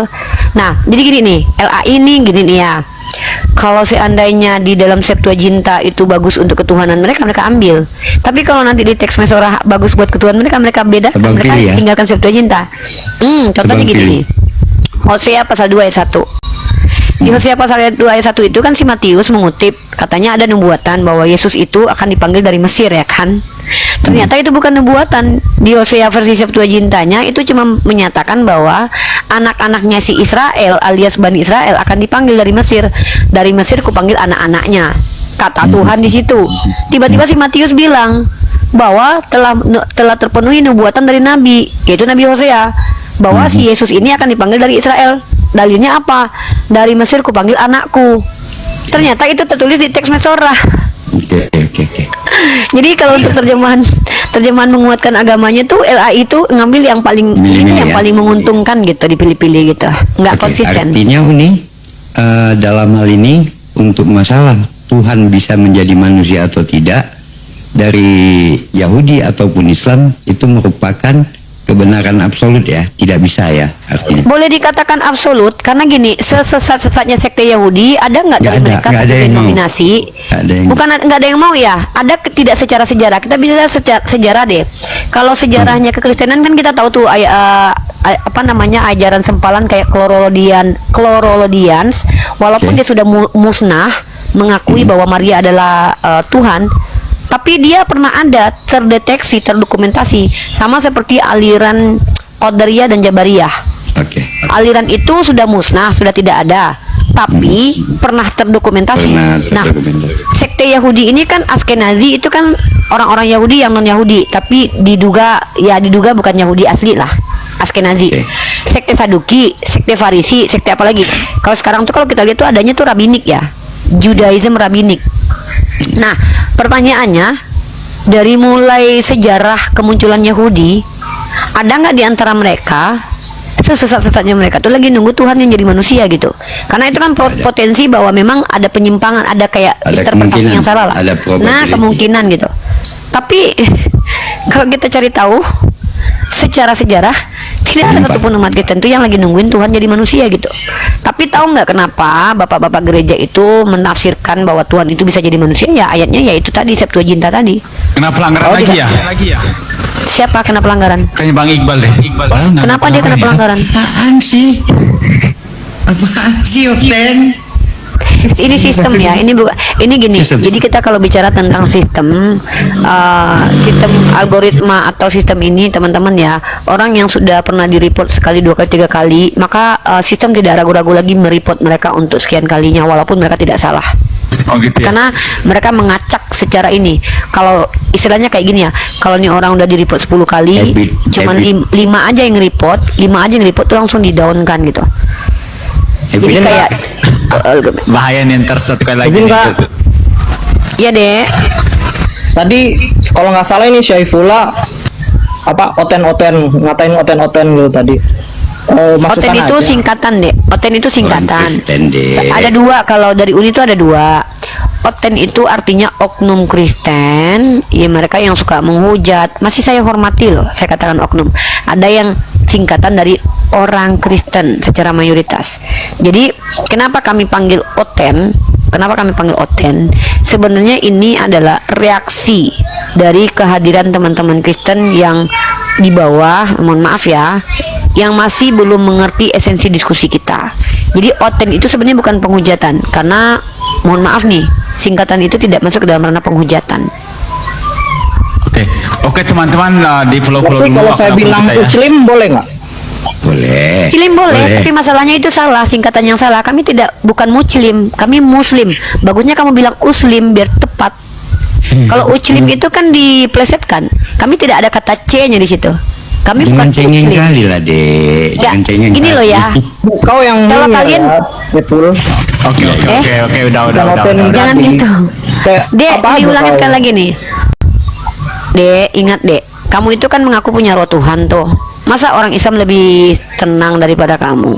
Nah, jadi gini nih, LAI ini gini nih ya. Kalau seandainya di dalam Septuaginta itu bagus untuk ketuhanan mereka ambil. Tapi kalau nanti di teks Masorah bagus buat ketuhanan mereka beda, mereka ya? tinggalkan Septuaginta. Contohnya gini nih. Hosea pasal 2 ayat 1. Di Hosea pasal 2 ayat 1 itu kan si Matius mengutip, katanya ada nubuatan bahwa Yesus itu akan dipanggil dari Mesir ya kan. Ternyata itu bukan nubuatan. Di Hosea versi Septuagintanya itu cuma menyatakan bahwa anak-anaknya si Israel alias Bani Israel akan dipanggil dari Mesir. Dari Mesir kupanggil anak-anaknya, kata Tuhan di situ. Tiba-tiba si Matius bilang bahwa telah terpenuhi nubuatan dari nabi, yaitu Nabi Hosea, bahwa si Yesus ini akan dipanggil dari Israel. Dalilnya apa? Dari Mesir kupanggil anakku. Ternyata itu tertulis di teks Masorah. Oke. Jadi kalau untuk terjemahan menguatkan agamanya tuh LAI itu ngambil yang paling yang paling menguntungkan gitu, dipilih-pilih gitu, nggak konsisten. Artinya Uni dalam hal ini untuk masalah Tuhan bisa menjadi manusia atau tidak dari Yahudi ataupun Islam itu merupakan kebenaran absolut ya, tidak bisa ya artinya. Boleh dikatakan absolut karena gini, sesat-sesatnya sekte Yahudi ada nggak dari mereka satu denominasi? Bukan nggak ada yang mau ya, ada tidak secara sejarah. Kita bisa sejarah deh. Kalau sejarahnya kekristenan kan kita tahu tuh apa namanya ajaran sempalan kayak Chlorologians, walaupun dia sudah musnah mengakui bahwa Maria adalah Tuhan. Tapi dia pernah ada, terdeteksi, terdokumentasi, sama seperti aliran Qadariyah dan Jabariyah. Aliran itu sudah musnah, sudah tidak ada, tapi pernah terdokumentasi. Nah, sekte Yahudi ini kan Askenazi, itu kan orang-orang Yahudi yang non Yahudi, tapi diduga bukan Yahudi asli lah, Askenazi. Sekte Saduki, sekte Farisi, sekte apa lagi? Kalau sekarang tuh kalau kita lihat tuh adanya tuh Rabinik ya, Judaism Rabinik. Nah, pertanyaannya, dari mulai sejarah kemunculan Yahudi, ada nggak di antara mereka sesat-sesatnya mereka tuh lagi nunggu Tuhan yang jadi manusia gitu? Karena itu kan potensi bahwa memang ada penyimpangan, ada kayak interpretasi yang salah lah. Nah, kemungkinan gitu. Tapi kalau kita cari tahu secara sejarah, Tidak ada satupun umat Kristen tuh yang lagi nungguin Tuhan jadi manusia gitu. Tapi tahu nggak kenapa bapak-bapak gereja itu menafsirkan bahwa Tuhan itu bisa jadi manusia? Ya ayatnya yaitu tadi Septuaginta tadi. Kena pelanggaran lagi ya? Siapa kena pelanggaran? Kayaknya Bang Iqbal deh. Padahal nggak Kenapa ada dia kena pelanggaran ya. pelanggaran? Apaan sih? Apaan sih, Oten? Ini sistem ya, ini bukan, ini gini. Sistem. Jadi kita kalau bicara tentang sistem, sistem algoritma atau sistem ini, teman-teman ya, orang yang sudah pernah di-report sekali, 2 kali, 3 kali, maka sistem tidak ragu-ragu lagi mereport mereka untuk sekian kalinya, walaupun mereka tidak salah. Oh gitu ya. Karena mereka mengacak secara ini. Kalau istilahnya kayak gini ya, kalau nih orang udah di-report 10 kali, Habit, cuman habit. 5 aja yang report, 5 aja yang report tuh langsung di-down-kan gitu. Jadi kayak Bahaya nih ntar satu kali lagi. Izin, nih, Kak. gitu. iya deh. Tadi kalau nggak salah ini Syaifullah apa oten-oten ngatain oten-oten gitu tadi. Oten itu aja. singkatan deh. Oten itu singkatan. Kristen, Dek. Ada 2 kalau dari Uni itu ada 2. Oten itu artinya oknum Kristen, ya mereka yang suka menghujat. Masih saya hormati loh, saya katakan oknum. Ada yang singkatan dari orang Kristen secara mayoritas. Jadi kenapa kami panggil Oten? Kenapa kami panggil Oten? Sebenarnya ini adalah reaksi dari kehadiran teman-teman Kristen yang di bawah, mohon maaf ya, yang masih belum mengerti esensi diskusi kita. Jadi Oten itu sebenarnya bukan penghujatan, karena mohon maaf nih, singkatan itu tidak masuk ke dalam ranah penghujatan. Oke teman-teman, di follow-follow Tapi dulu kalau saya akun bilang kita ya. Muslim boleh nggak? Boleh. Muslim boleh, tapi masalahnya itu salah, singkatan yang salah. Kami tidak, bukan Muslim, kami Muslim. Bagusnya kamu bilang Uslim biar tepat. Kalau Uclim itu kan diplesetkan. Kami tidak ada kata C-nya di situ. Kami bukan Jangan cengeng Muslim. kali lah, Dek. Ya, Jangan cengeng gini loh kali. ya. Kau yang Kalau ini kalian- ya, betul. Oke, udah. Jangan Tadi. gitu. Kayak Dek, apa aja diulangi kau? sekali lagi nih. Dek, ingat Dek, kamu itu kan mengaku punya roh Tuhan tuh. Masa orang Islam lebih tenang daripada kamu?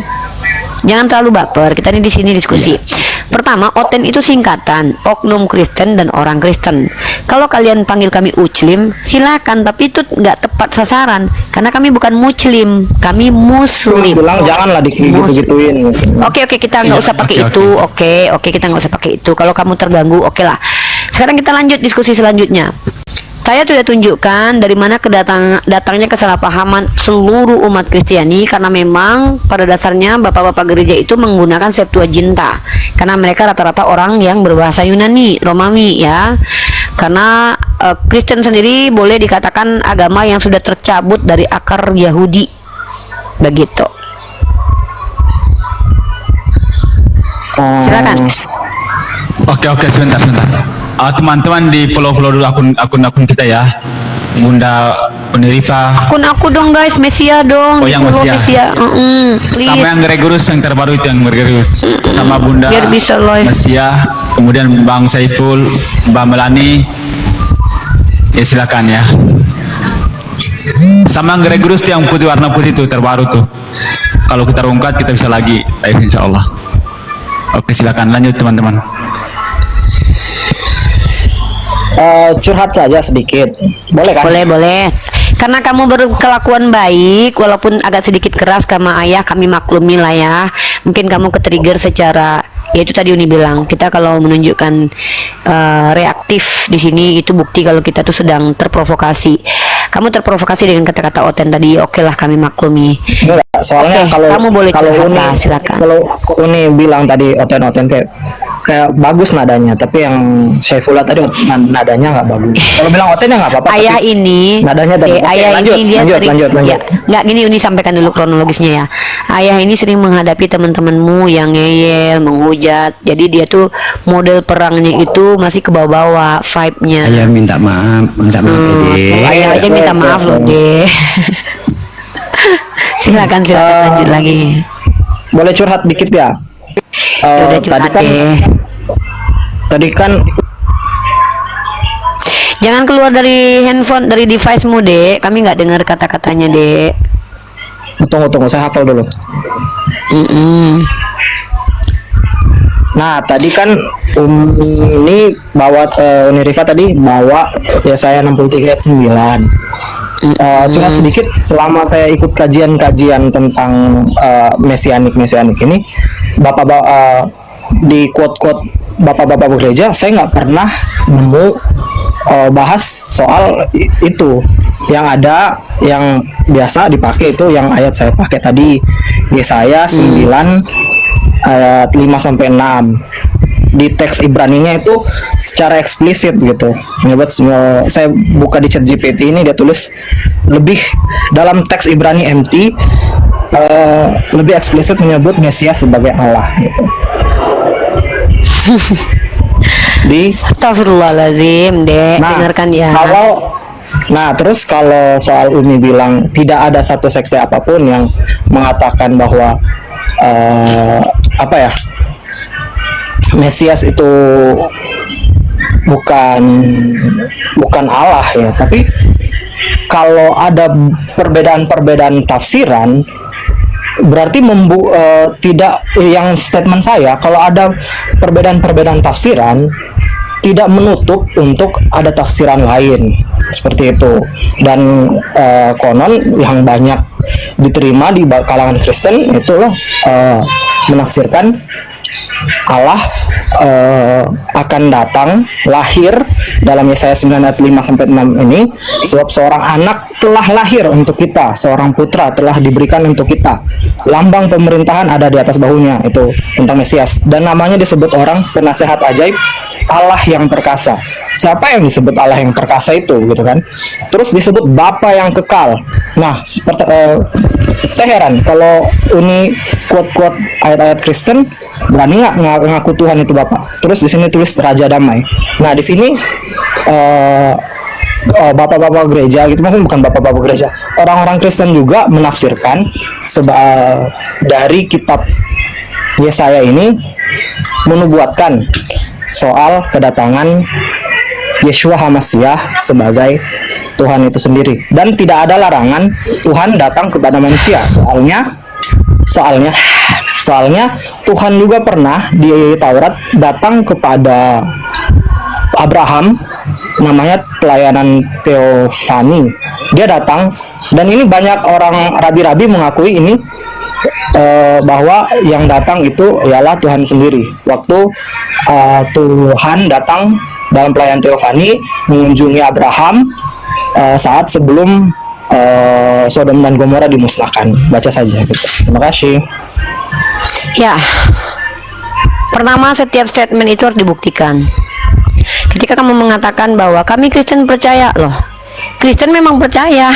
Jangan terlalu baper. Kita ini di sini diskusi. Pertama, Oten itu singkatan oknum Kristen dan orang Kristen. Kalau kalian panggil kami Uclim, silakan, tapi itu nggak tepat sasaran karena kami bukan Muslim, kami Muslim. Bilang janganlah gitu-gituin. Oke, kita nggak usah pakai itu. Oke, kita nggak usah pakai itu. Kalau kamu terganggu, oke lah. Sekarang kita lanjut diskusi selanjutnya. Saya sudah tunjukkan dari mana datangnya kesalahpahaman seluruh umat Kristiani, karena memang pada dasarnya bapak-bapak gereja itu menggunakan Septuaginta karena mereka rata-rata orang yang berbahasa Yunani, Romawi ya. Karena Kristen sendiri boleh dikatakan agama yang sudah tercabut dari akar Yahudi. Begitu. Silakan. Oke, sebentar. Teman-teman di follow dulu akun kita ya. Bunda Unirifa, Akun aku dong guys, Mesia dong. Oh, yang Di-follow Mesia. please. sama yang Gregorius yang terbaru itu yang Gregorius, sama Bunda Biar bisa live. Mesia, kemudian Bang Saiful, Mbak Melani. Ya silakan ya. Sama yang Gregorius tuh yang putih, warna putih itu terbaru tuh. Kalau kita rungkat kita bisa lagi live insya Allah. Oke, silakan lanjut teman-teman. Curhat saja sedikit, boleh kan? Boleh. Karena kamu berkelakuan baik, walaupun agak sedikit keras sama ayah, kami maklumi lah ya. Mungkin kamu ke-trigger secara, ya itu tadi Uni bilang, kita kalau menunjukkan reaktif di sini itu bukti kalau kita tuh sedang terprovokasi. Kamu terprovokasi dengan kata-kata Oten tadi, oke lah kami maklumi. Enggak, soalnya Oke, kalau kamu boleh kalau curhat Uni lah, silakan. kalau Uni bilang tadi oten-oten kayak bagus nadanya, tapi yang Syaifullah tadi nadanya nggak bagus. Kalau bilang oten ya nggak apa-apa. Ayah tapi ini, nadanya dari ayah lanjut, ini dia sering, lanjut. ya, nggak gini Uni sampaikan dulu kronologisnya ya. Ayah ini sering menghadapi teman-temanmu yang ngeyel, menghujat. Jadi dia tuh model perangnya itu masih ke bawah-bawah vibe-nya. Ayah minta maaf ya, Dek. Ayah aja minta maaf loh deh. Silakan lanjut lagi. Boleh curhat dikit ya? Ya udah curhat deh. Tadi kan Jangan keluar dari handphone, dari device-mu, Dek. Kami nggak dengar kata-katanya, Dek. tunggu saya hafal dulu. Nah, tadi kan ini bawa Unirifa tadi bawa Yesaya 63 ayat 9. cuma sedikit selama saya ikut kajian-kajian tentang mesianik ini, di quote-quote bapak-bapak gereja saya nggak pernah nemu bahas soal itu. Yang ada, yang biasa dipakai itu yang ayat saya pakai tadi, Yesaya 9 ayat 5-6. Di teks Ibraninya itu secara eksplisit gitu menyebut, saya buka di ChatGPT ini, dia tulis lebih dalam teks Ibrani MT, lebih eksplisit menyebut Mesias sebagai Allah gitu. Di Astagfirullahaladzim, Dek. Dengarkan ya. Terus kalau soal Umi bilang tidak ada satu sekte apapun yang mengatakan bahwa Mesias itu bukan Allah ya, tapi kalau ada perbedaan tafsiran berarti tidak, yang statement saya kalau ada perbedaan tafsiran tidak menutup untuk ada tafsiran lain seperti itu. Dan konon yang banyak diterima di kalangan Kristen itu menafsirkan Allah akan datang lahir dalam Yesaya 9 ayat 5-6 ini, sebab seorang anak telah lahir untuk kita, seorang putra telah diberikan untuk kita, lambang pemerintahan ada di atas bahunya. Itu tentang Mesias, dan namanya disebut orang penasehat ajaib, Allah yang perkasa. Siapa yang disebut Allah yang perkasa itu gitu kan? Terus disebut Bapa yang kekal. Nah, saya heran kalau Uni quote ayat-ayat Kristen berani nggak ngaku Tuhan itu Bapa. Terus di sini tulis Raja Damai. Nah, di sini bapak-bapak gereja gitu, maksudnya bukan bapak-bapak gereja, orang-orang Kristen juga menafsirkan dari kitab Yesaya ini menubuatkan soal kedatangan Yeshua HaMashiach sebagai Tuhan itu sendiri, dan tidak ada larangan Tuhan datang kepada manusia. Soalnya Tuhan juga pernah di Taurat datang kepada Abraham, namanya pelayanan teofani. Dia datang, dan ini banyak orang rabi-rabi mengakui ini bahwa yang datang itu ialah Tuhan sendiri. Waktu Tuhan datang dalam pelayanan teofani mengunjungi Abraham saat sebelum Sodom dan Gomora dimusnahkan. Baca saja gitu. Terima kasih. Ya, pertama setiap statement itu harus dibuktikan. Ketika kamu mengatakan bahwa kami Kristen percaya, loh, Kristen memang percaya.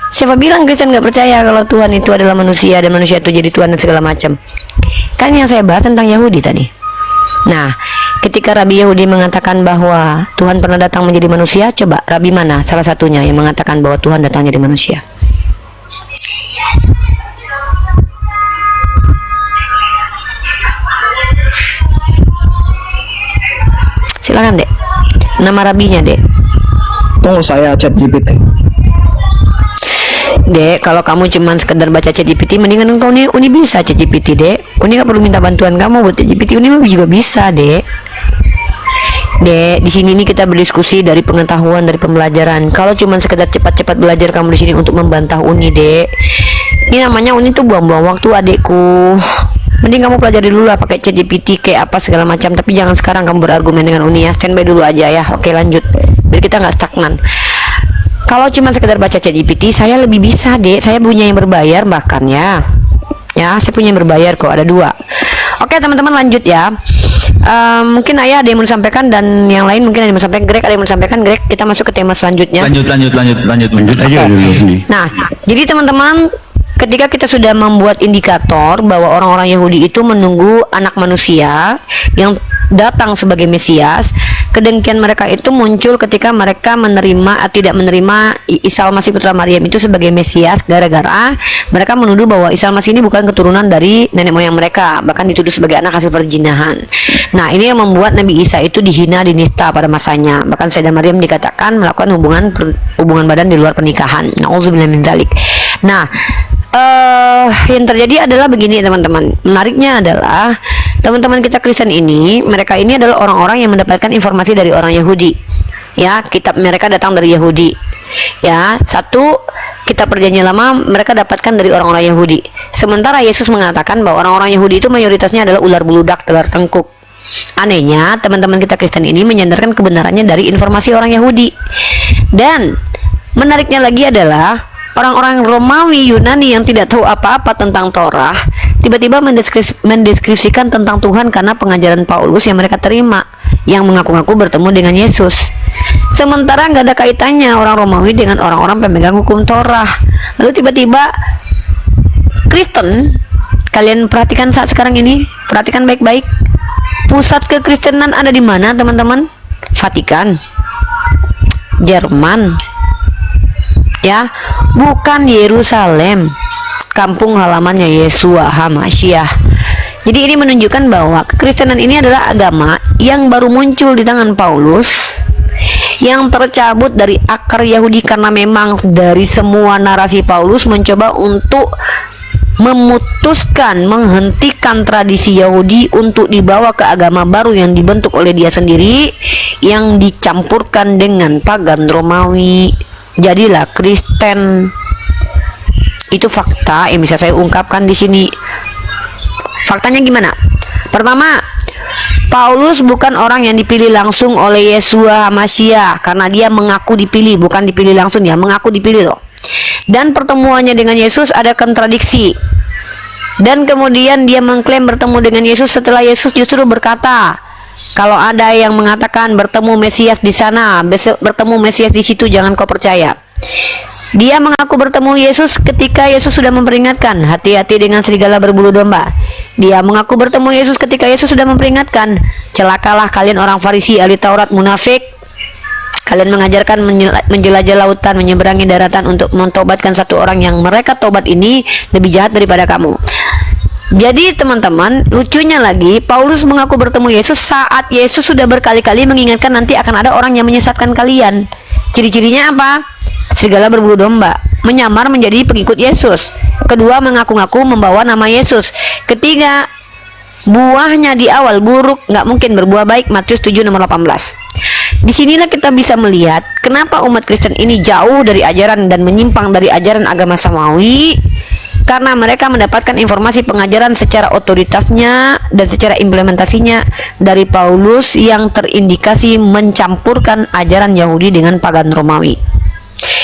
Siapa bilang Kristen nggak percaya kalau Tuhan itu adalah manusia dan manusia itu jadi Tuhan dan segala macam? Kan yang saya bahas tentang Yahudi tadi. Nah, ketika Rabi Yahudi mengatakan bahwa Tuhan pernah datang menjadi manusia, coba Rabi mana salah satunya yang mengatakan bahwa Tuhan datang menjadi manusia? Silakan, Dek. Nama Rabinya, Dek. Tunggu, saya chat GPT. Dek, kalau kamu cuman sekedar baca ChatGPT, mendingan engkau nih Uni bisa ChatGPT, Dek. Uni gak perlu minta bantuan kamu buat ChatGPT, Uni juga bisa, Dek. Dek, di sini nih kita berdiskusi dari pengetahuan, dari pembelajaran. Kalau cuman sekedar cepat-cepat belajar kamu di sini untuk membantah Uni, Dek, ini namanya Uni tuh buang-buang waktu, adekku. Mending kamu pelajari dulu lah pakai ChatGPT kayak apa segala macam, tapi jangan sekarang kamu berargumen dengan Uni ya. Standby dulu aja ya. Oke, lanjut biar kita nggak stagnan. Kalau cuma sekedar baca ChatGPT, saya lebih bisa, Dek. Saya punya yang berbayar bahkan ya. Ya, saya punya yang berbayar kok, ada 2. Oke, teman-teman lanjut ya. Mungkin Ayah ada yang mau disampaikan dan yang lain mungkin ada yang mau disampaikan. Greg ada yang mau disampaikan. Greg, kita masuk ke tema selanjutnya. Lanjut aja dulu nih. Nah, jadi teman-teman, ketika kita sudah membuat indikator bahwa orang-orang Yahudi itu menunggu anak manusia yang datang sebagai Mesias, kedengkian mereka itu muncul ketika mereka tidak menerima Isa Al-Masih putra Maryam itu sebagai Mesias, gara-gara mereka menuduh bahwa Isa Al-Masih ini bukan keturunan dari nenek moyang mereka, bahkan dituduh sebagai anak hasil perzinahan. Nah, ini yang membuat Nabi Isa itu dihina, dinista pada masanya. Bahkan Sayyidah Maryam dikatakan melakukan hubungan badan di luar pernikahan. Nauzubillah min dzalik. Nah, yang terjadi adalah begini, teman-teman. Menariknya adalah teman-teman kita Kristen ini, mereka ini adalah orang-orang yang mendapatkan informasi dari orang Yahudi. Ya, kitab mereka datang dari Yahudi. Ya, satu, kitab perjanjian lama mereka dapatkan dari orang-orang Yahudi. Sementara Yesus mengatakan bahwa orang-orang Yahudi itu mayoritasnya adalah ular beludak, telar tengkuk. Anehnya, teman-teman kita Kristen ini menyandarkan kebenarannya dari informasi orang Yahudi. Dan menariknya lagi adalah orang-orang Romawi Yunani yang tidak tahu apa-apa tentang Torah tiba-tiba mendeskripsikan tentang Tuhan karena pengajaran Paulus yang mereka terima, yang mengaku-ngaku bertemu dengan Yesus. Sementara nggak ada kaitannya orang Romawi dengan orang-orang pemegang hukum Torah. Lalu tiba-tiba Kristen, kalian perhatikan saat sekarang ini, perhatikan baik-baik. Pusat kekristenan ada di mana, teman-teman? Vatikan, Jerman, ya, bukan Yerusalem, kampung halamannya Yeshua HaMashiach. Jadi ini menunjukkan bahwa kekristenan ini adalah agama yang baru muncul di tangan Paulus, yang tercabut dari akar Yahudi karena memang dari semua narasi Paulus mencoba untuk memutuskan, menghentikan tradisi Yahudi untuk dibawa ke agama baru yang dibentuk oleh dia sendiri, yang dicampurkan dengan pagan Romawi. Jadilah Kristen. Itu fakta yang bisa saya ungkapkan di sini. Faktanya gimana? Pertama, Paulus bukan orang yang dipilih langsung oleh Yeshua HaMashiach karena dia mengaku dipilih, bukan dipilih langsung, ya mengaku dipilih loh. Dan pertemuannya dengan Yesus ada kontradiksi. Dan kemudian dia mengklaim bertemu dengan Yesus setelah Yesus justru berkata, kalau ada yang mengatakan bertemu Mesias di sana, bertemu Mesias di situ, jangan kau percaya. Dia mengaku bertemu Yesus ketika Yesus sudah memperingatkan, hati-hati dengan serigala berbulu domba. Dia mengaku bertemu Yesus ketika Yesus sudah memperingatkan, celakalah kalian orang Farisi, ahli Taurat, munafik. Kalian mengajarkan menjelajah lautan, menyeberangi daratan untuk mentobatkan satu orang yang mereka tobat ini lebih jahat daripada kamu. Jadi teman-teman, lucunya lagi, Paulus mengaku bertemu Yesus saat Yesus sudah berkali-kali mengingatkan nanti akan ada orang yang menyesatkan kalian. Ciri-cirinya apa? Serigala berbulu domba, menyamar menjadi pengikut Yesus. Kedua, mengaku-ngaku membawa nama Yesus. Ketiga, buahnya di awal buruk, nggak mungkin berbuah baik. Matius 7 nomor 18. Disinilah kita bisa melihat kenapa umat Kristen ini jauh dari ajaran dan menyimpang dari ajaran agama samawi, karena mereka mendapatkan informasi pengajaran secara otoritasnya dan secara implementasinya dari Paulus yang terindikasi mencampurkan ajaran Yahudi dengan pagan Romawi.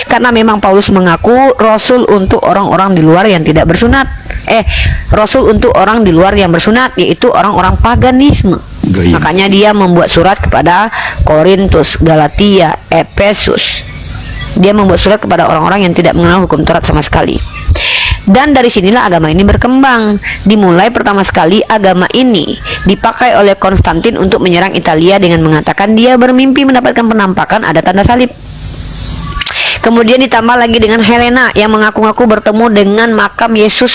Karena memang Paulus mengaku rasul untuk orang-orang di luar yang tidak bersunat. Rasul untuk orang di luar yang bersunat, yaitu orang-orang paganisme. Makanya dia membuat surat kepada Korintus, Galatia, Efesus. Dia membuat surat kepada orang-orang yang tidak mengenal hukum Taurat sama sekali. Dan dari sinilah agama ini berkembang. Dimulai pertama sekali agama ini dipakai oleh Konstantin untuk menyerang Italia dengan mengatakan dia bermimpi mendapatkan penampakan ada tanda salib. Kemudian ditambah lagi dengan Helena yang mengaku-ngaku bertemu dengan makam Yesus,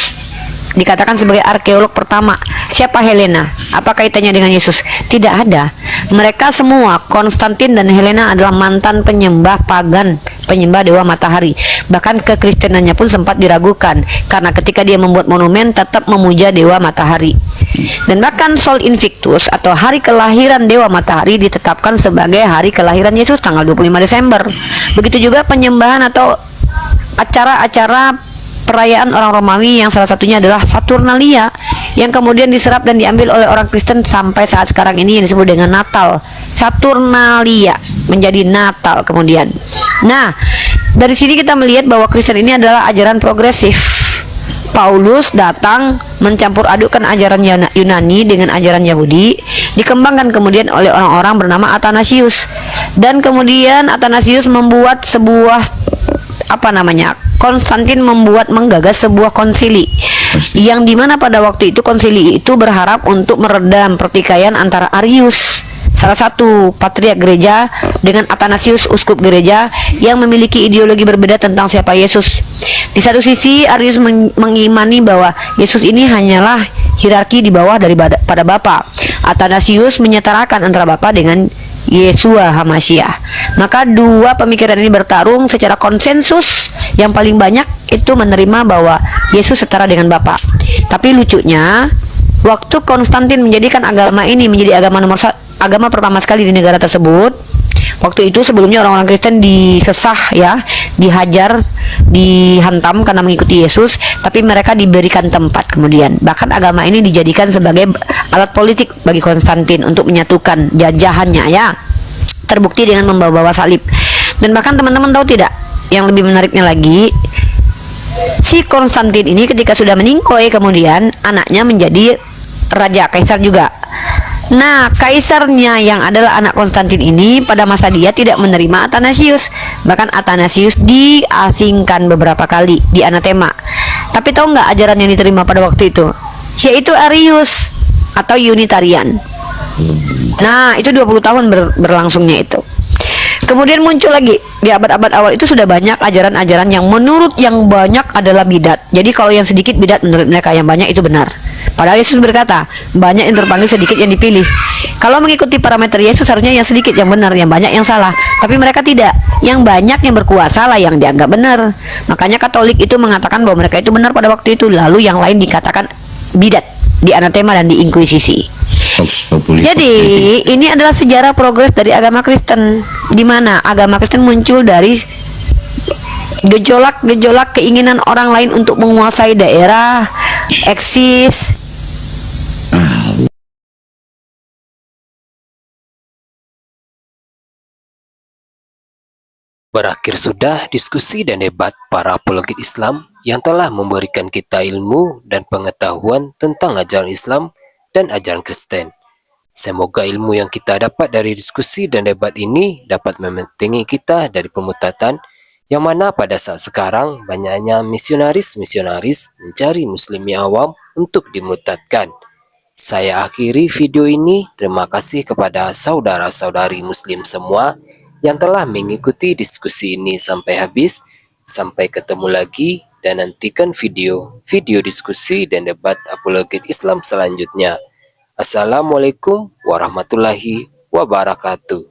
dikatakan sebagai arkeolog pertama. Siapa Helena? Apa kaitannya dengan Yesus? Tidak ada. Mereka semua, Konstantin dan Helena, adalah mantan penyembah pagan, penyembah dewa matahari. Bahkan kekristenannya pun sempat diragukan karena ketika dia membuat monumen tetap memuja dewa matahari. Dan bahkan Sol Invictus atau hari kelahiran dewa matahari ditetapkan sebagai hari kelahiran Yesus, tanggal 25 Desember. Begitu juga penyembahan atau acara-acara perayaan orang Romawi yang salah satunya adalah Saturnalia, yang kemudian diserap dan diambil oleh orang Kristen sampai saat sekarang ini yang disebut dengan Natal. Saturnalia menjadi Natal kemudian. Nah, dari sini kita melihat bahwa Kristen ini adalah ajaran progresif. Paulus datang mencampur adukkan ajaran Yunani dengan ajaran Yahudi, dikembangkan kemudian oleh orang-orang bernama Athanasius. Dan kemudian Athanasius membuat sebuah Konstantin menggagas sebuah konsili, yang dimana pada waktu itu konsili itu berharap untuk meredam pertikaian antara Arius, salah satu patriark gereja, dengan Athanasius, uskup gereja yang memiliki ideologi berbeda tentang siapa Yesus. Di satu sisi Arius mengimani bahwa Yesus ini hanyalah hierarki di bawah daripada Bapa. Athanasius menyetarakan antara Bapa dengan Yeshua HaMashiach. Maka dua pemikiran ini bertarung secara konsensus. Yang paling banyak itu menerima bahwa Yesus setara dengan Bapa. Tapi lucunya, waktu Konstantin menjadikan agama ini menjadi agama pertama sekali di negara tersebut, Waktu itu sebelumnya orang-orang Kristen disesah ya, dihajar, dihantam karena mengikuti Yesus, tapi mereka diberikan tempat kemudian. Bahkan agama ini dijadikan sebagai alat politik bagi Konstantin untuk menyatukan jajahannya ya. Terbukti dengan membawa-bawa salib. Dan bahkan teman-teman tahu tidak, yang lebih menariknya lagi, si Konstantin ini ketika sudah meningkoi kemudian anaknya menjadi raja, kaisar juga. Nah, kaisarnya yang adalah anak Konstantin ini pada masa dia tidak menerima Athanasius. Bahkan Athanasius diasingkan beberapa kali, di anatema. Tapi tahu nggak ajaran yang diterima pada waktu itu? Yaitu Arius atau Unitarian. Nah, itu 20 tahun berlangsungnya itu. Kemudian muncul lagi di abad-abad awal itu sudah banyak ajaran-ajaran yang menurut yang banyak adalah bidat. Jadi kalau yang sedikit bidat menurut mereka, yang banyak itu benar. Padahal Yesus berkata, banyak yang terpanggil, sedikit yang dipilih. Kalau mengikuti parameter Yesus harusnya yang sedikit yang benar, yang banyak yang salah. Tapi mereka tidak. Yang banyak yang berkuasa lah yang dianggap benar. Makanya Katolik itu mengatakan bahwa mereka itu benar pada waktu itu. Lalu yang lain dikatakan bidat, di anatema dan di inkuisisi. Jadi ini adalah sejarah progres dari agama Kristen, di mana agama Kristen muncul dari gejolak-gejolak keinginan orang lain untuk menguasai daerah, eksis. Berakhir sudah diskusi dan debat para apologet Islam yang telah memberikan kita ilmu dan pengetahuan tentang ajaran Islam dan ajaran Kristen. Semoga ilmu yang kita dapat dari diskusi dan debat ini dapat membentengi kita dari pemutatan yang mana pada saat sekarang banyaknya misionaris-misionaris mencari muslimi awam untuk dimutatkan. Saya akhiri video ini. Terima kasih kepada saudara-saudari muslim semua yang telah mengikuti diskusi ini sampai habis. Sampai ketemu lagi dan nantikan video diskusi dan debat apologet Islam selanjutnya. Assalamualaikum warahmatullahi wabarakatuh.